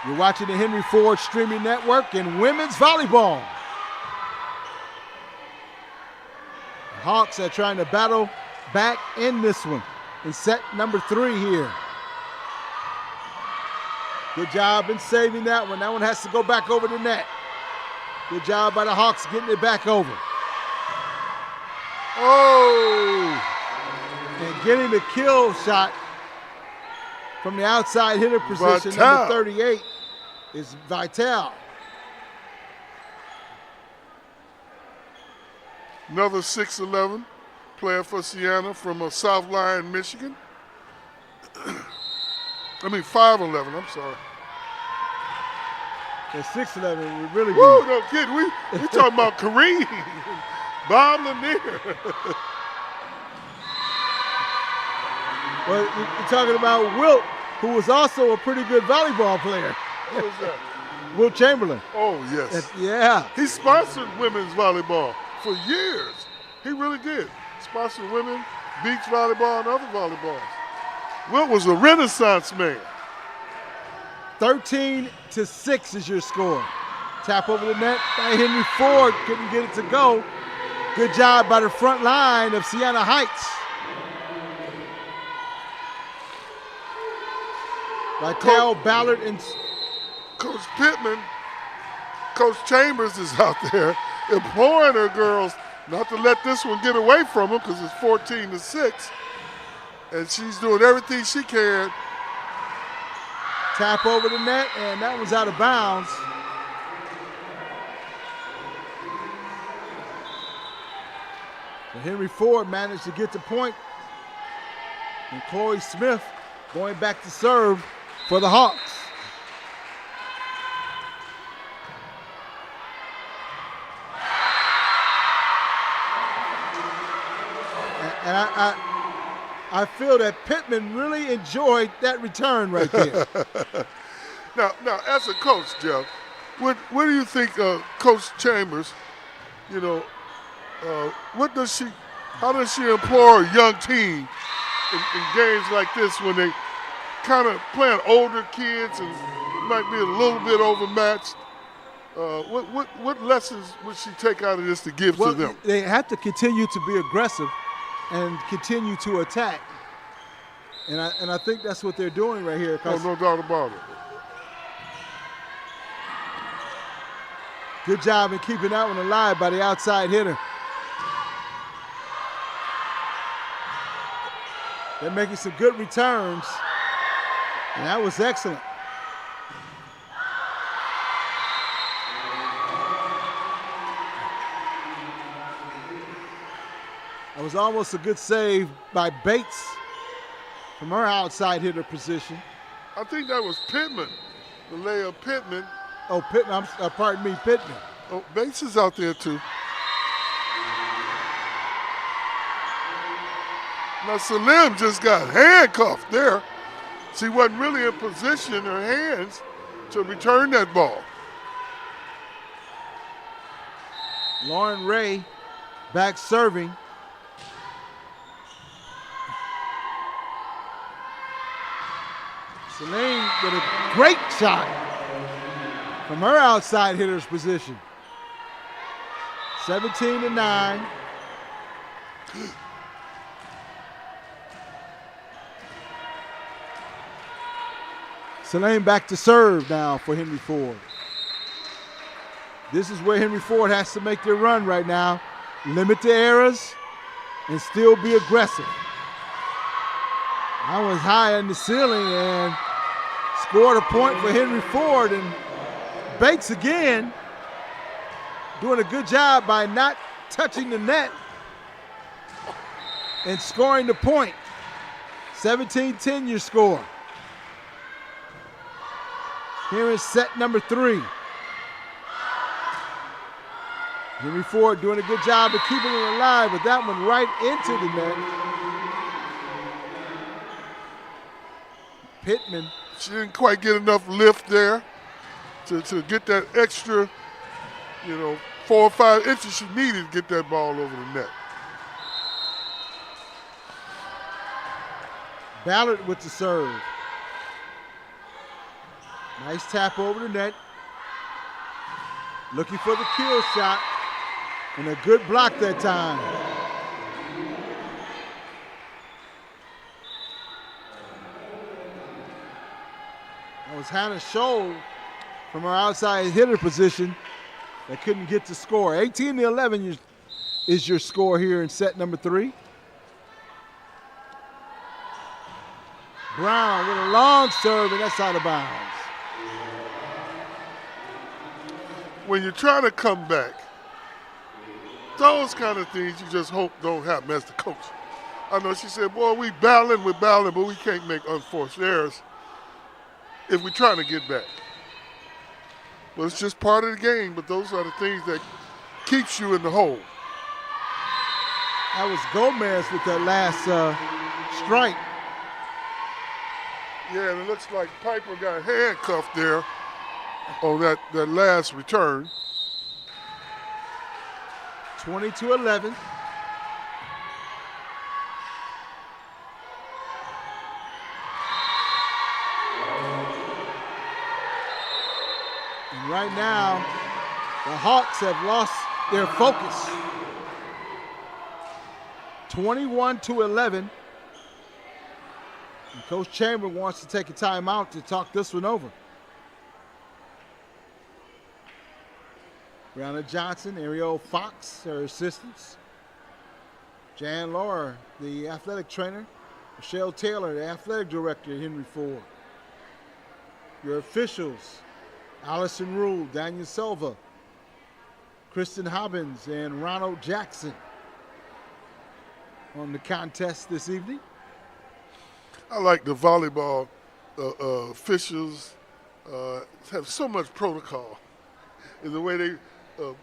You're watching the Henry Ford Streaming Network in women's volleyball. The Hawks are trying to battle back in this one in set number 3 here. Good job in saving that one. That one has to go back over the net. Good job by the Hawks getting it back over. Oh! And getting the kill shot from the outside hitter position, number 38, is Vital. Another 6'11" player for Siena from South Lyon, Michigan. 5'11", I'm sorry. The 6'11" would really be. Woo, no kid. We talking about Kareem, Bob Lanier. Well, you're talking about Wilt, who was also a pretty good volleyball player. Who was that? Wilt Chamberlain. Oh, yes. Yeah. He sponsored women's volleyball for years. He really did. Sponsored women, beach volleyball, and other volleyballs. Wilt was a Renaissance man. 13-6 is your score. Tap over the net by Henry Ford. Couldn't get it to go. Good job by the front line of Siena Heights. Vital, Ballard, and Coach Pittman, Coach Chambers is out there imploring her girls not to let this one get away from them because it's 14-6. And she's doing everything she can. Tap over the net, and that was out of bounds. But Henry Ford managed to get the point. And Chloe Smith going back to serve for the Hawks. And I feel that Pittman really enjoyed that return right there. Now, as a coach, Jeff, what do you think, Coach Chambers? How does she employ a young team in games like this when they kind of playing older kids and might be a little bit overmatched? What lessons would she take out of this to give to them? They have to continue to be aggressive and continue to attack. And I think that's what they're doing right here. Oh, no doubt about it. Good job in keeping that one alive by the outside hitter. They're making some good returns, and that was excellent. That was almost a good save by Bates from her outside hitter position. I think that was Pittman, the layup Pittman. Oh, Pittman, pardon me, Pittman. Oh, Bates is out there too. Now Salim just got handcuffed there. She wasn't really in position, her hands, to return that ball. Lauren Ray back serving. Celine with a great shot from her outside hitter's position. 17-9. Celine back to serve now for Henry Ford. This is where Henry Ford has to make their run right now. Limit the errors and still be aggressive. That was high in the ceiling and scored a point for Henry Ford. And Bates again doing a good job by not touching the net and scoring the point. 17-10 your score. Here is set number 3. Henry Ford doing a good job of keeping it alive, but that one right into the net. Pittman. She didn't quite get enough lift there to get that extra, 4 or 5 inches she needed to get that ball over the net. Ballard with the serve. Nice tap over the net. Looking for the kill shot. And a good block that time. That was Hannah Scholl from her outside hitter position that couldn't get to score. 18-11 is your score here in set number 3. Brown with a long serve, and that's out of bounds. When you're trying to come back, those kind of things you just hope don't happen as the coach. I know she said, boy, we're battling, but we can't make unforced errors if we're trying to get back. Well, it's just part of the game, but those are the things that keeps you in the hole. That was Gomez with that last strike. Yeah, and it looks like Piper got handcuffed there on that last return. 20-11. And right now, the Hawks have lost their focus. 21-11. And Coach Chamber wants to take a timeout to talk this one over. Brianna Johnson, Ariel Fox, her assistants. Jan Laura, the athletic trainer. Michelle Taylor, the athletic director at Henry Ford. Your officials, Allison Rule, Daniel Silva, Kristen Hobbins, and Ronald Jackson on the contest this evening. I like the volleyball officials have so much protocol in the way they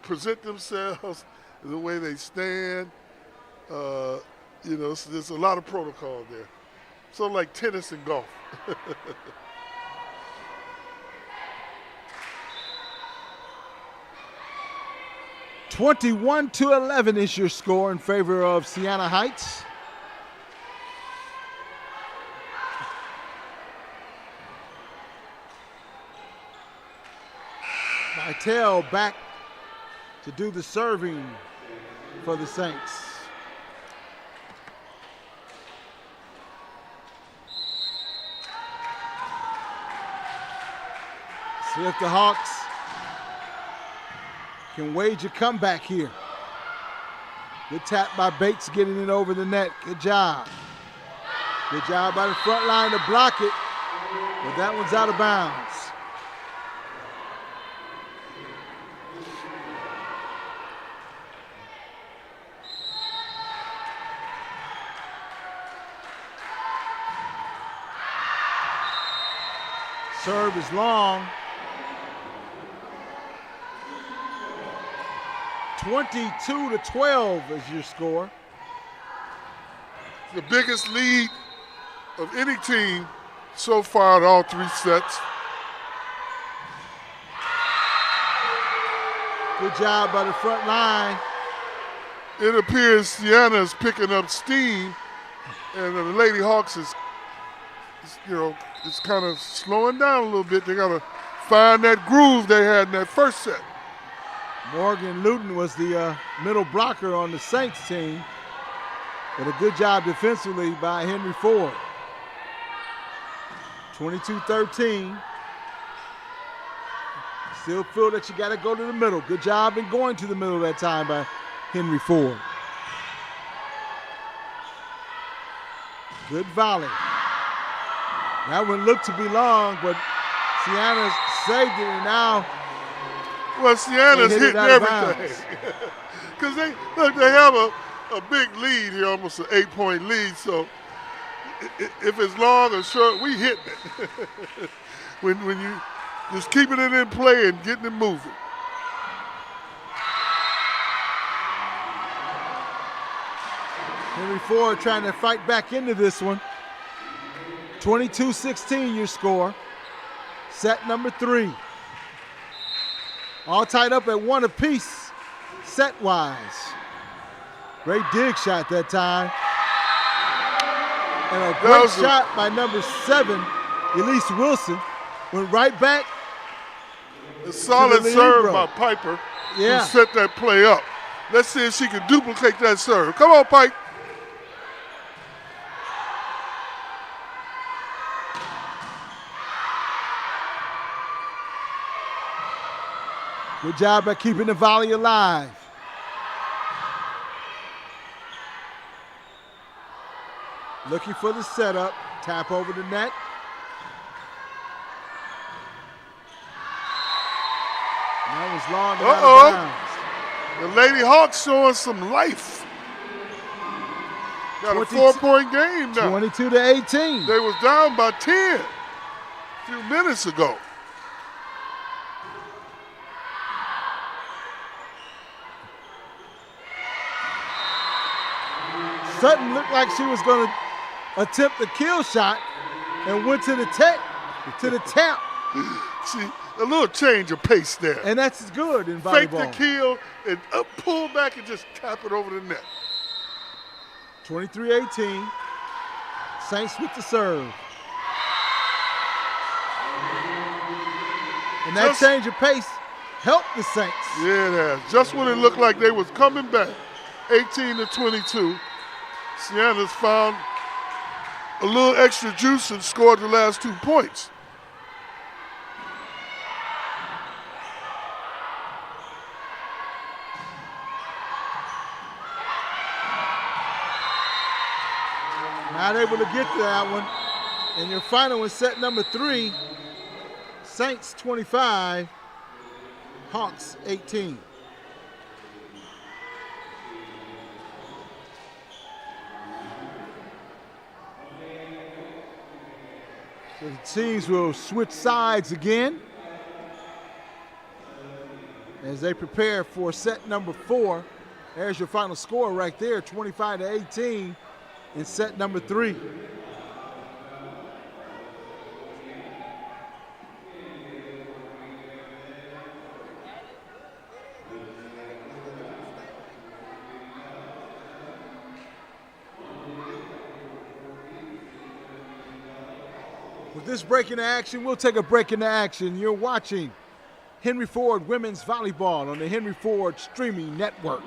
present themselves, in the way they stand. So there's a lot of protocol there. So like tennis and golf. 21-11 is your score in favor of Siena Heights. Vitale back to do the serving for the Saints. See if the Hawks can wage a comeback here. Good tap by Bates getting it over the net. Good job. Good job by the front line to block it, but that one's out of bounds. Serve is long. 22-12 is your score. The biggest lead of any team so far in all 3 sets. Good job by the front line. It appears Siena is picking up steam, and the Lady Hawks is it's kind of slowing down a little bit. They got to find that groove they had in that first set. Morgan Luton was the middle blocker on the Saints team, but a good job defensively by Henry Ford. 22-13. Still feel that you got to go to the middle. Good job in going to the middle that time by Henry Ford. Good volley. That one looked to be long, but Siena saved it, and now Siena's hitting everything. Because they have a big lead here, almost an 8-point lead, so if it's long or short, we hitting it. when you just keeping it in play and getting it moving. Henry Ford trying to fight back into this one. 22-16 your score. Set number 3. All tied up at 1 apiece, set-wise. Great dig shot that time. And a great shot by number 7, Elise Wilson. Went right back. A solid serve by Piper, who set that play up. Let's see if she can duplicate that serve. Come on, Pipe. Good job by keeping the volley alive. Looking for the setup. Tap over the net. And that was long and out of bounds. The Lady Hawks showing some life. Got a 4-point game now. 22-18. They was down by 10 a few minutes ago. Sutton looked like she was going to attempt the kill shot and went to the tap. See, a little change of pace there. And that's good in volleyball. Fake the kill and pull back and just tap it over the net. 23-18. Saints with the serve. And that change of pace helped the Saints. Yeah, it has. Just when it looked like they was coming back, 18-22. Siena's found a little extra juice and scored the last 2 points. Not able to get to that one. And your final is set number 3. Saints 25, Hawks 18. So the teams will switch sides again as they prepare for set number 4. There's your final score right there, 25-18 in set number 3. With this break into action, we'll take a break into action. You're watching Henry Ford Women's Volleyball on the Henry Ford Streaming Network.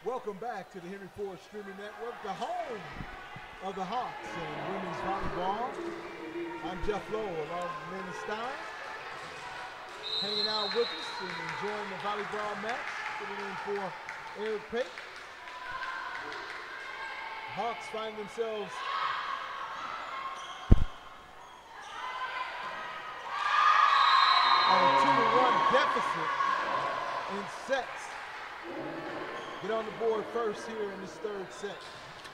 Welcome back to the Henry Ford Streaming Network, the home of the Hawks and women's volleyball. I'm Jeff Lowe along with Lynn Stein, hanging out with us and enjoying the volleyball match, sitting in for Eric Pate. Hawks find themselves on a 2-1 deficit in sets. Get on the board first here in this third set.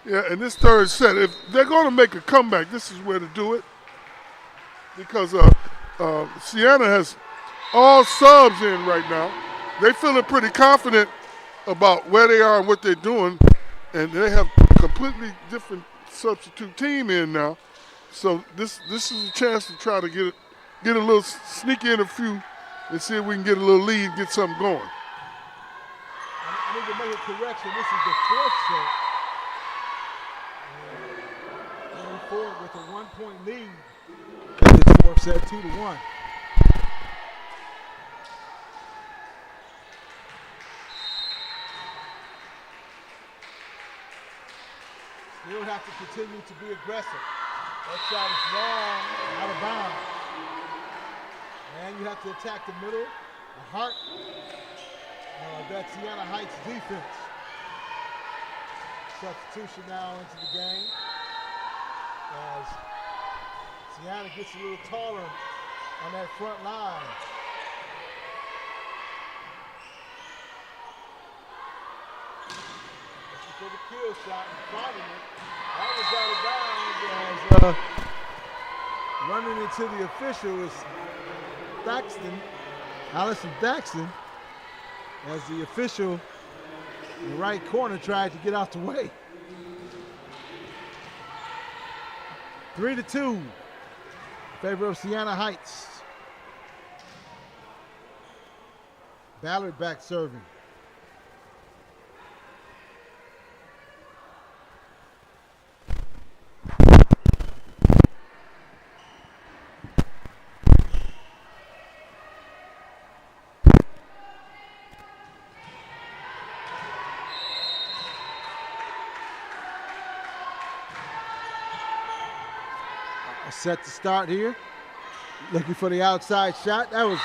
Yeah, in this third set, if they're going to make a comeback, this is where to do it. Because Siena has all subs in right now. They feeling pretty confident about where they are and what they're doing. And they have a completely different substitute team in now. So this is a chance to try to get a little sneaky in a few and see if we can get a little lead, get something going. I need to make a correction. This is the fourth set. Henry Ford with a 1-point lead in this fourth set, 2-1. Still have to continue to be aggressive. That shot is long, out of bounds. And you have to attack the middle, the heart of that Siena Heights defense. Substitution now into the game as Siena gets a little taller on that front line. Looking for the kill shot and finding it. That was out of bounds as running into the official is Thaxton, Allison Thaxton, as the official in the right corner tried to get out the way. 3-2 in favor of Siena Heights. Ballard back serving. Set to start here. Looking for the outside shot. That was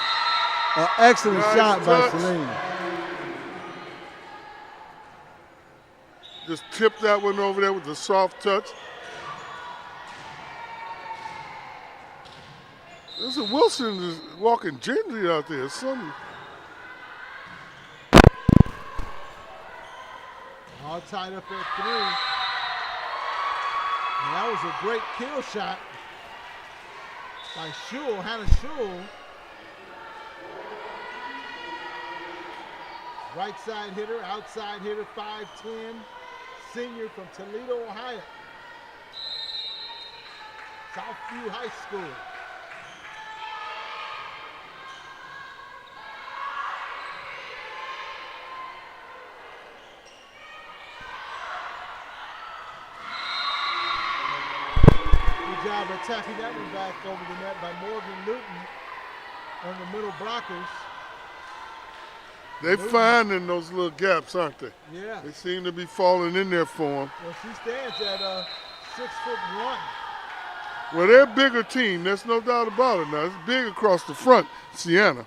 an excellent shot by Celine. Just tip that one over there with a soft touch. There's a Wilson is walking gingerly out there. Something. All tied up at 3. And that was a great kill shot by Schul, Hannah Schul. Right side hitter, outside hitter, 5'10", senior from Toledo, Ohio. Southview High School. Job attacking that one back over the net by Morgan Newton on the middle blockers. They finding those little gaps, aren't they? Yeah. They seem to be falling in there for them. Well, she stands at 6'1". Well, they're a bigger team. There's no doubt about it now. It's big across the front, Siena.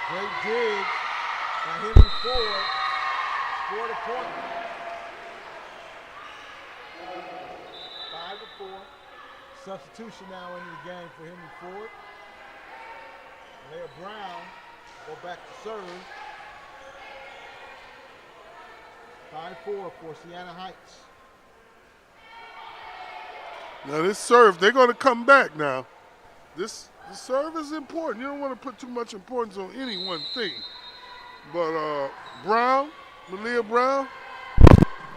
Great dig by Henry Ford. Scored a point. 5-4. Substitution now into the game for Henry Ford. Leah Brown go back to serve. 5-4 for Siena Heights. Now this serve, they're going to come back now. The serve is important. You don't want to put too much importance on any one thing. But Brown, Malia Brown,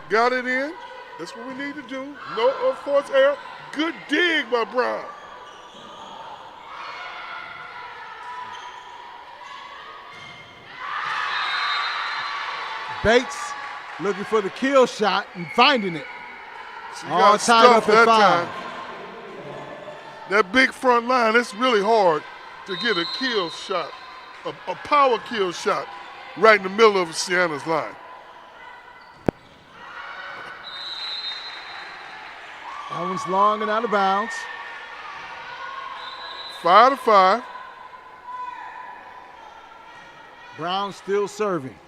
got it in. That's what we need to do. No forced error. Good dig by Brown. Bates looking for the kill shot and finding it. She all tied up at 5. That big front line, it's really hard to get a kill shot, a power kill shot right in the middle of Siena's line. That one's long and out of bounds. 5-5. Brown still serving.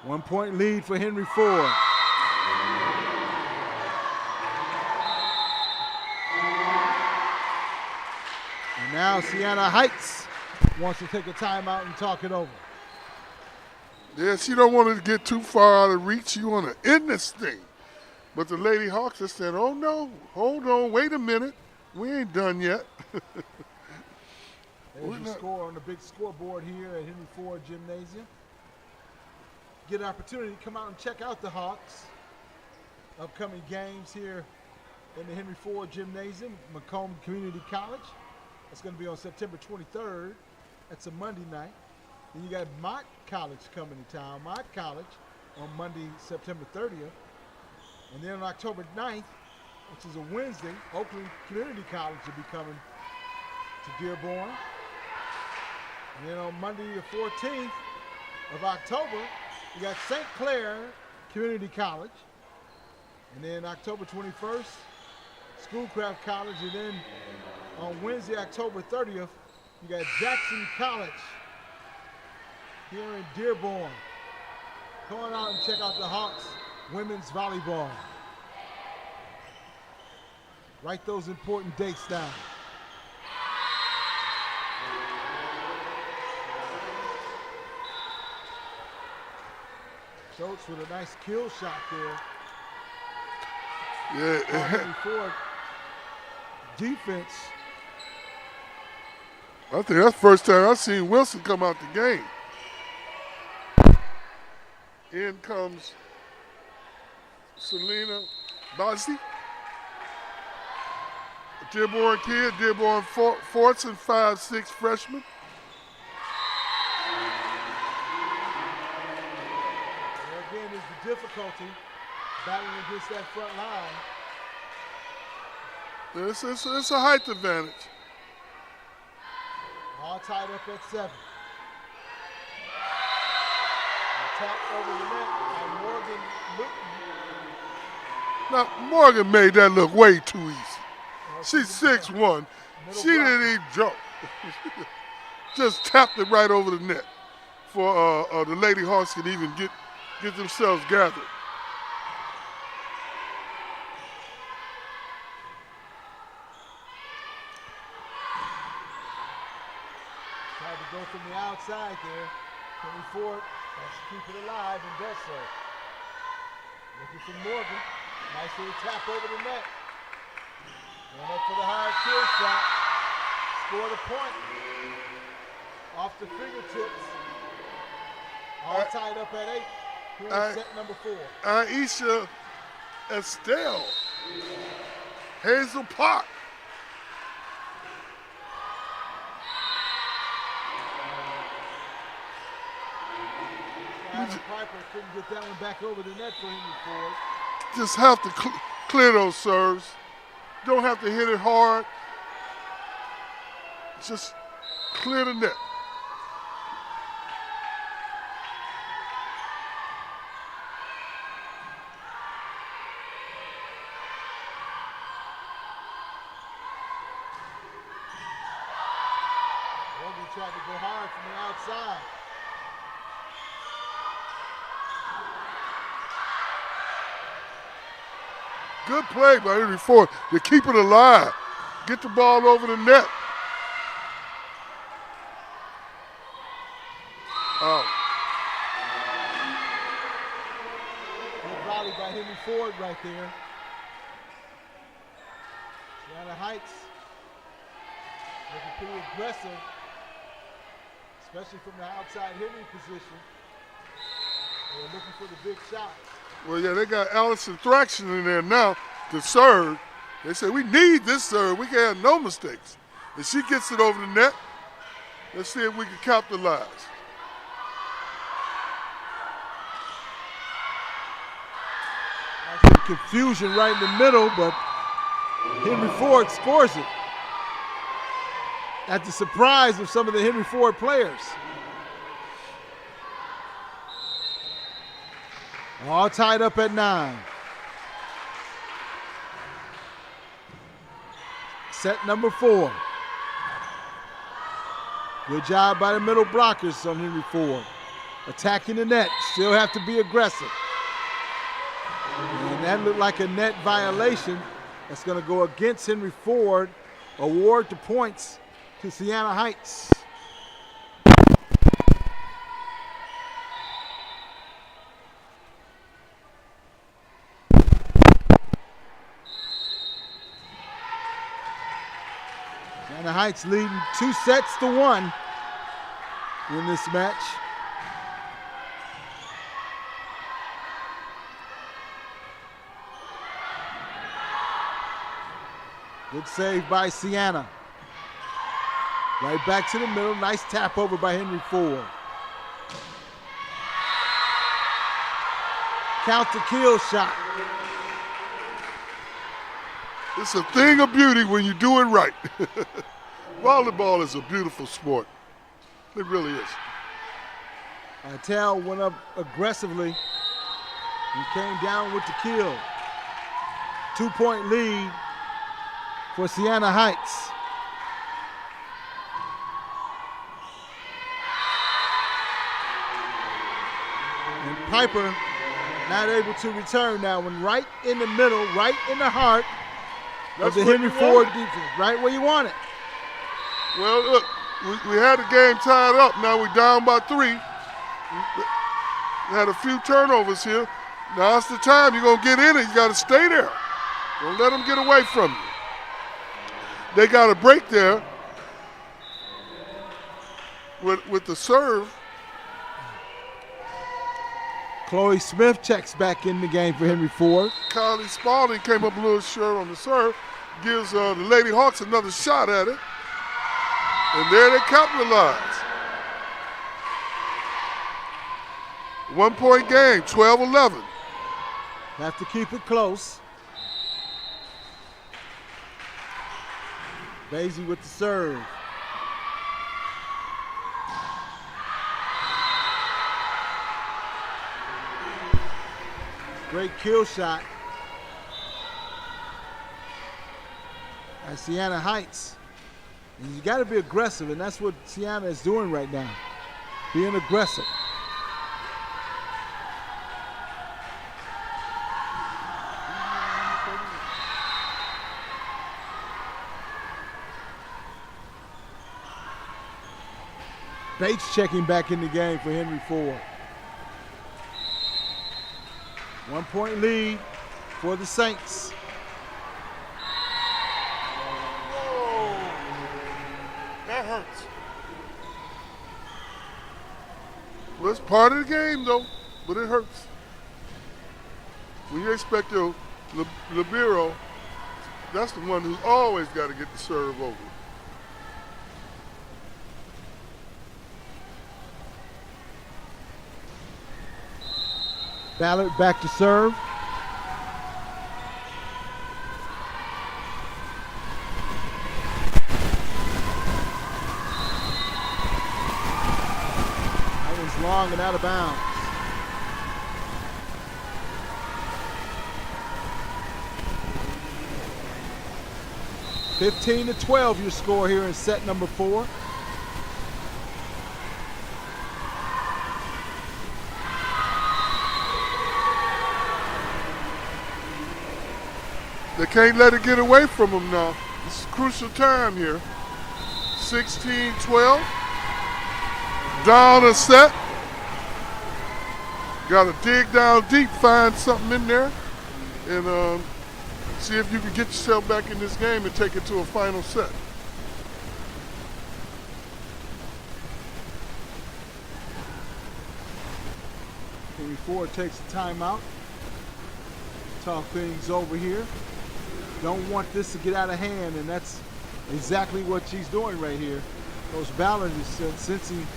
One-point lead for Henry Ford. And now Siena Heights wants to take a timeout and talk it over. Yeah, she don't want to get too far out of reach. She want to end this thing. But the Lady Hawks just said, oh, no, hold on, wait a minute. We ain't done yet. There's your score on the big scoreboard here at Henry Ford Gymnasium. Get an opportunity to come out and check out the Hawks. Upcoming games here in the Henry Ford Gymnasium, Macomb Community College. That's going to be on September 23rd. That's a Monday night. Then you got Mott College coming to town. Mott College on Monday, September 30th. And then on October 9th, which is a Wednesday, Oakland Community College will be coming to Dearborn. And then on Monday the 14th of October, you got St. Clair Community College. And then October 21st, Schoolcraft College. And then on Wednesday, October 30th, you got Jackson College here in Dearborn. Come on out and check out the Hawks women's volleyball. Write those important dates down. Schultz with a nice kill shot there. Yeah. Ford defense. I think that's the first time I've seen Wilson come out the game. In comes Selena Bossi. Dearborn kid, Dearborn fourths and 5'6" freshman. There again is the difficulty battling against that front line. It's a height advantage. All tied up at 7. Tap over the net by Morgan Luton. Now, Morgan made that look way too easy. She's 6'1". She didn't even jump. Just tapped it right over the net for the Lady Hawks can even get themselves gathered. Tried to go from the outside there. Henry Ford has to keep it alive and does so. Looking for Morgan. Nice little tap over the net. Going up for the high kill shot. Score the point. Off the fingertips. All tied up at 8. Here in set number 4. Aisha Estelle. Hazel Park. Piper couldn't get that one back over the net for Henry Ford. Just have to clear those serves. Don't have to hit it hard. Just clear the net. Morgan tried to go hard from the outside. Good play by Henry Ford to keep it alive. Get the ball over the net. Oh. Good volley by Henry Ford right there. Siena Heights looking pretty aggressive, especially from the outside Henry position. They're looking for the big shots. Well, yeah, they got Allison Thraction in there now to serve. They said, we need this serve. We can't have no mistakes. If she gets it over the net, let's see if we can capitalize. Nice confusion right in the middle, but Henry Ford scores it at the surprise of some of the Henry Ford players. All tied up at 9. Set number 4. Good job by the middle blockers on Henry Ford. Attacking the net, still have to be aggressive. And that looked like a net violation. That's going to go against Henry Ford. Award the points to Siena Heights. Siena Heights leading 2-1 in this match. Good save by Siena. Right back to the middle. Nice tap over by Henry Ford. Count the kill shot. It's a thing of beauty when you do it right. Volleyball is a beautiful sport. It really is. Vitale went up aggressively and came down with the kill. 2-point lead for Siena Heights. And Piper not able to return now, when right in the middle, right in the heart of the Henry Ford defense, right where you want it. Well, look, we had the game tied up. Now we're down by 3. We had a few turnovers here. Now it's the time. You're going to get in it. You got to stay there. Don't let them get away from you. They got a break there with the serve. Chloe Smith checks back in the game for Henry Ford. Kylie Spalding came up a little short on the serve. Gives the Lady Hawks another shot at it. And there they capitalize. 1-point game, 12-11. Have to keep it close. Basie with the serve. Great kill shot at Siena Heights. And you got to be aggressive, and that's what Siena is doing right now, being aggressive. Bates checking back in the game for Henry Ford. 1-point lead for the Saints. Whoa, that hurts. Well, it's part of the game, though, but it hurts. When you expect your libero, that's the one who's always got to get the serve over. Ballard back to serve. That one's long and out of bounds. (15-12) your score here in set number 4. They can't let it get away from them now. This is a crucial time here. 16-12. Down a set. Got to dig down deep, find something in there, and see if you can get yourself back in this game and take it to a final set. Henry Ford takes a timeout. Talk things over here. Don't want this to get out of hand, and that's exactly what she's doing right here. Coach Ballard is sensing,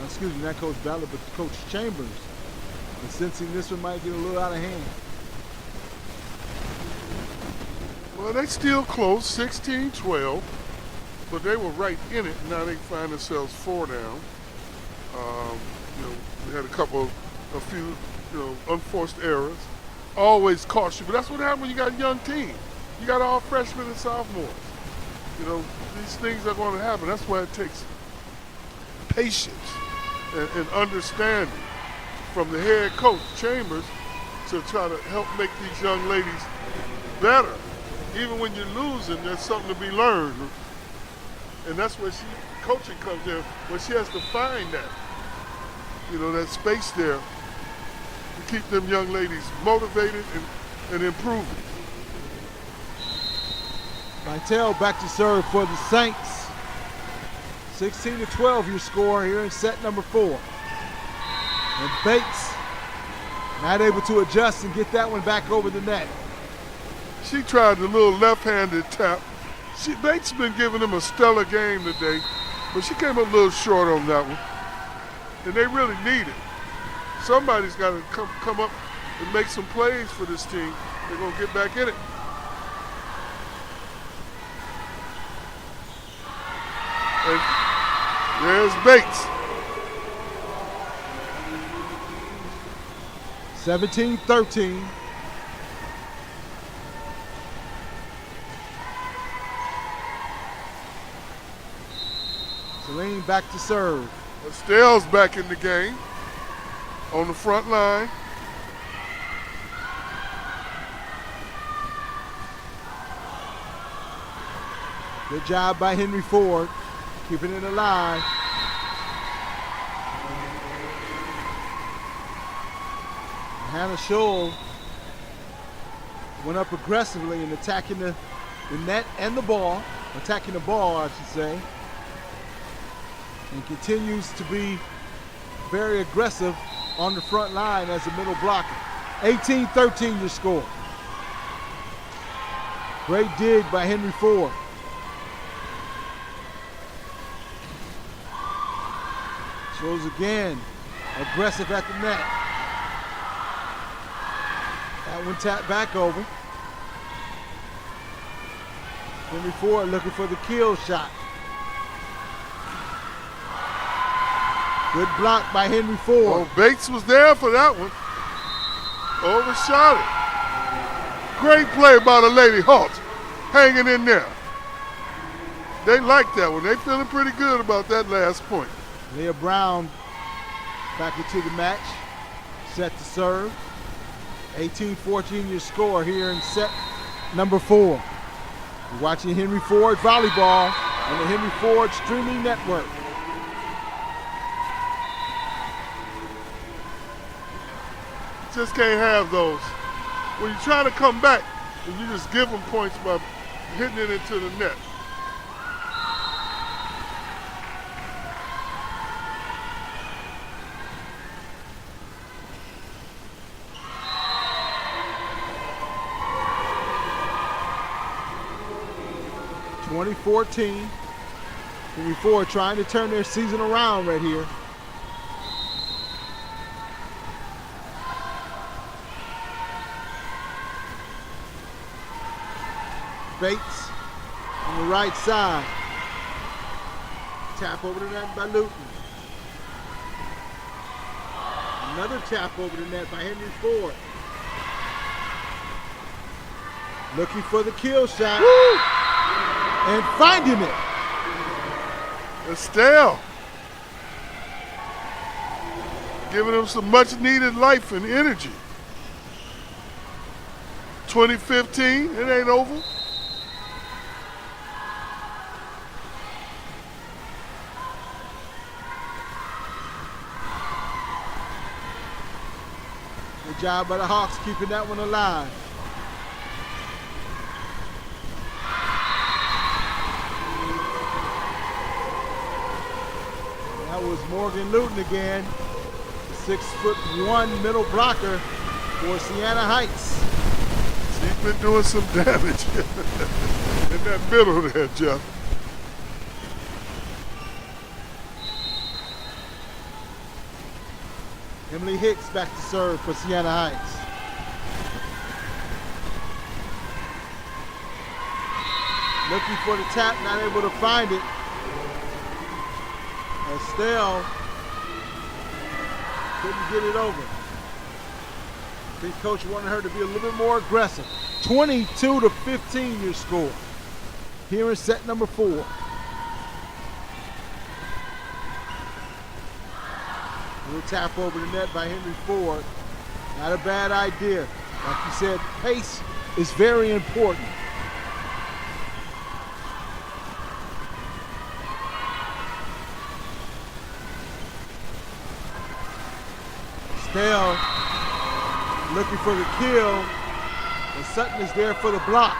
excuse me, not Coach Ballard, but Coach Chambers is sensing this one might get a little out of hand. Well, they still close, 16-12, but they were right in it. Now they find themselves 4 down. We had a few, unforced errors. Always cost you, but that's what happens when you got a young team. You got all freshmen and sophomores. These things are going to happen. That's why it takes patience and understanding from the head coach, Chambers, to try to help make these young ladies better. Even when you're losing, there's something to be learned. And that's where coaching comes in, where she has to find that, that space there to keep them young ladies motivated and improving. Vitale back to serve for the Saints. 16-12 your score here in set number 4. And Bates not able to adjust and get that one back over the net. She tried the little left-handed tap. Bates been giving them a stellar game today, but she came up a little short on that one. And they really need it. Somebody's got to come up and make some plays for this team. They're going to get back in it. And there's Bates. 17-13. Celine back to serve. Estelle's back in the game on the front line. Good job by Henry Ford, keeping it alive. Hannah Scholl went up aggressively in attacking the net and the ball, attacking the ball, I should say, and continues to be very aggressive on the front line as a middle blocker. 18-13 your score. Great dig by Henry Ford. Shows again, aggressive at the net. That one tapped back over. Henry Ford looking for the kill shot. Good block by Henry Ford. Oh, Bates was there for that one. Overshot it. Great play by the Lady Hawks, hanging in there. They like that one. They feeling pretty good about that last point. Leah Brown back into the match, set to serve. 18-14 your score here in set number 4. You're watching Henry Ford Volleyball on the Henry Ford Streaming Network. Just can't have those. When you try to come back, and you just give them points by hitting it into the net. Henry Ford trying to turn their season around right here. Bates on the right side. Tap over the net by Luton. Another tap over the net by Henry Ford. Looking for the kill shot. Woo! And finding it. Estelle giving them some much needed life and energy. 2015, it ain't over. Good job by the Hawks keeping that one alive. That was Morgan Luton again. 6'1" middle blocker for Siena Heights. She's been doing some damage in that middle there, Jeff. Emily Hicks back to serve for Siena Heights. Looking for the tap, not able to find it. Estelle couldn't get it over. I think coach wanted her to be a little bit more aggressive. 22-15 your score. Here in set number 4. Little tap over the net by Henry Ford. Not a bad idea. Like you said, pace is very important. Estelle looking for the kill, and Sutton is there for the block.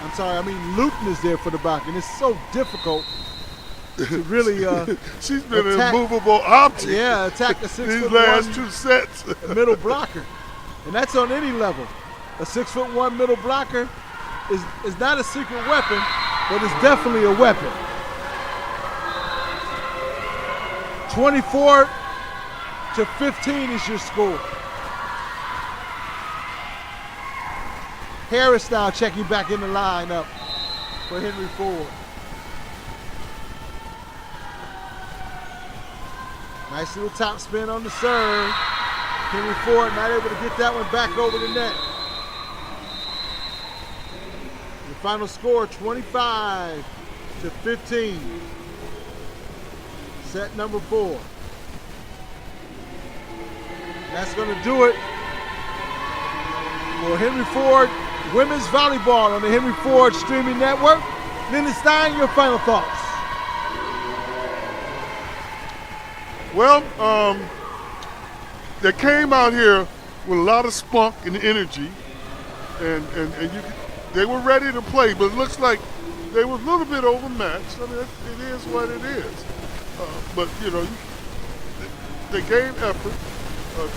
I'm sorry, I mean Luton is there for the block, and it's so difficult to really she's been attack, an immovable object. Yeah, attack a 6'1" these last 2 sets. middle blocker. And that's on any level. A 6'1" middle blocker is not a secret weapon, but it's definitely a weapon. 24-15 is your score. Harris now checking back in the lineup for Henry Ford. Nice little top spin on the serve. Henry Ford not able to get that one back over the net. The final score, 25-15. Set number 4. That's going to do it for Henry Ford Women's Volleyball on the Henry Ford Streaming Network. Linda Stein, your final thoughts. Well, they came out here with a lot of spunk and energy, and they were ready to play, but it looks like they were a little bit overmatched. I mean, it is what it is. But, you know, they gave effort,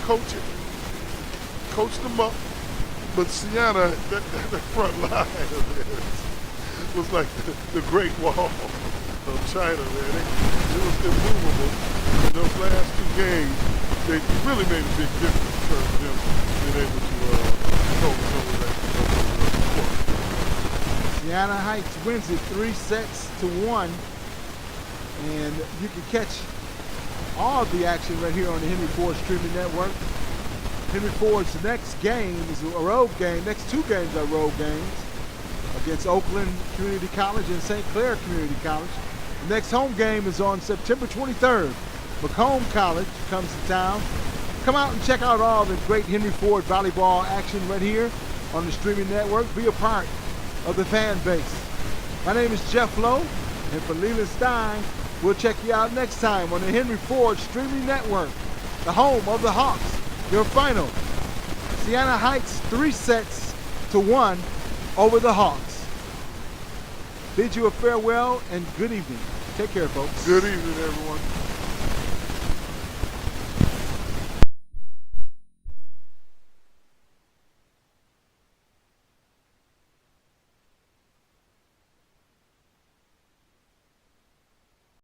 coached them up, but Siena, that front line was like the Great Wall of China, man. It was immovable. In those last 2 games, they really made a big difference in terms of them being able to over that court. Siena Heights wins it 3-1. And you can catch all of the action right here on the Henry Ford Streaming Network. Henry Ford's next game is a road game. Next 2 games are road games against Oakland Community College and St. Clair Community College. The next home game is on September 23rd. Macomb College comes to town. Come out and check out all the great Henry Ford volleyball action right here on the Streaming Network. Be a part of the fan base. My name is Jeff Lowe, and for Leland Stein, we'll check you out next time on the Henry Ford Streaming Network, the home of the Hawks. Your final, Siena Heights 3-1 over the Hawks. Bid you a farewell and good evening. Take care, folks. Good evening, everyone.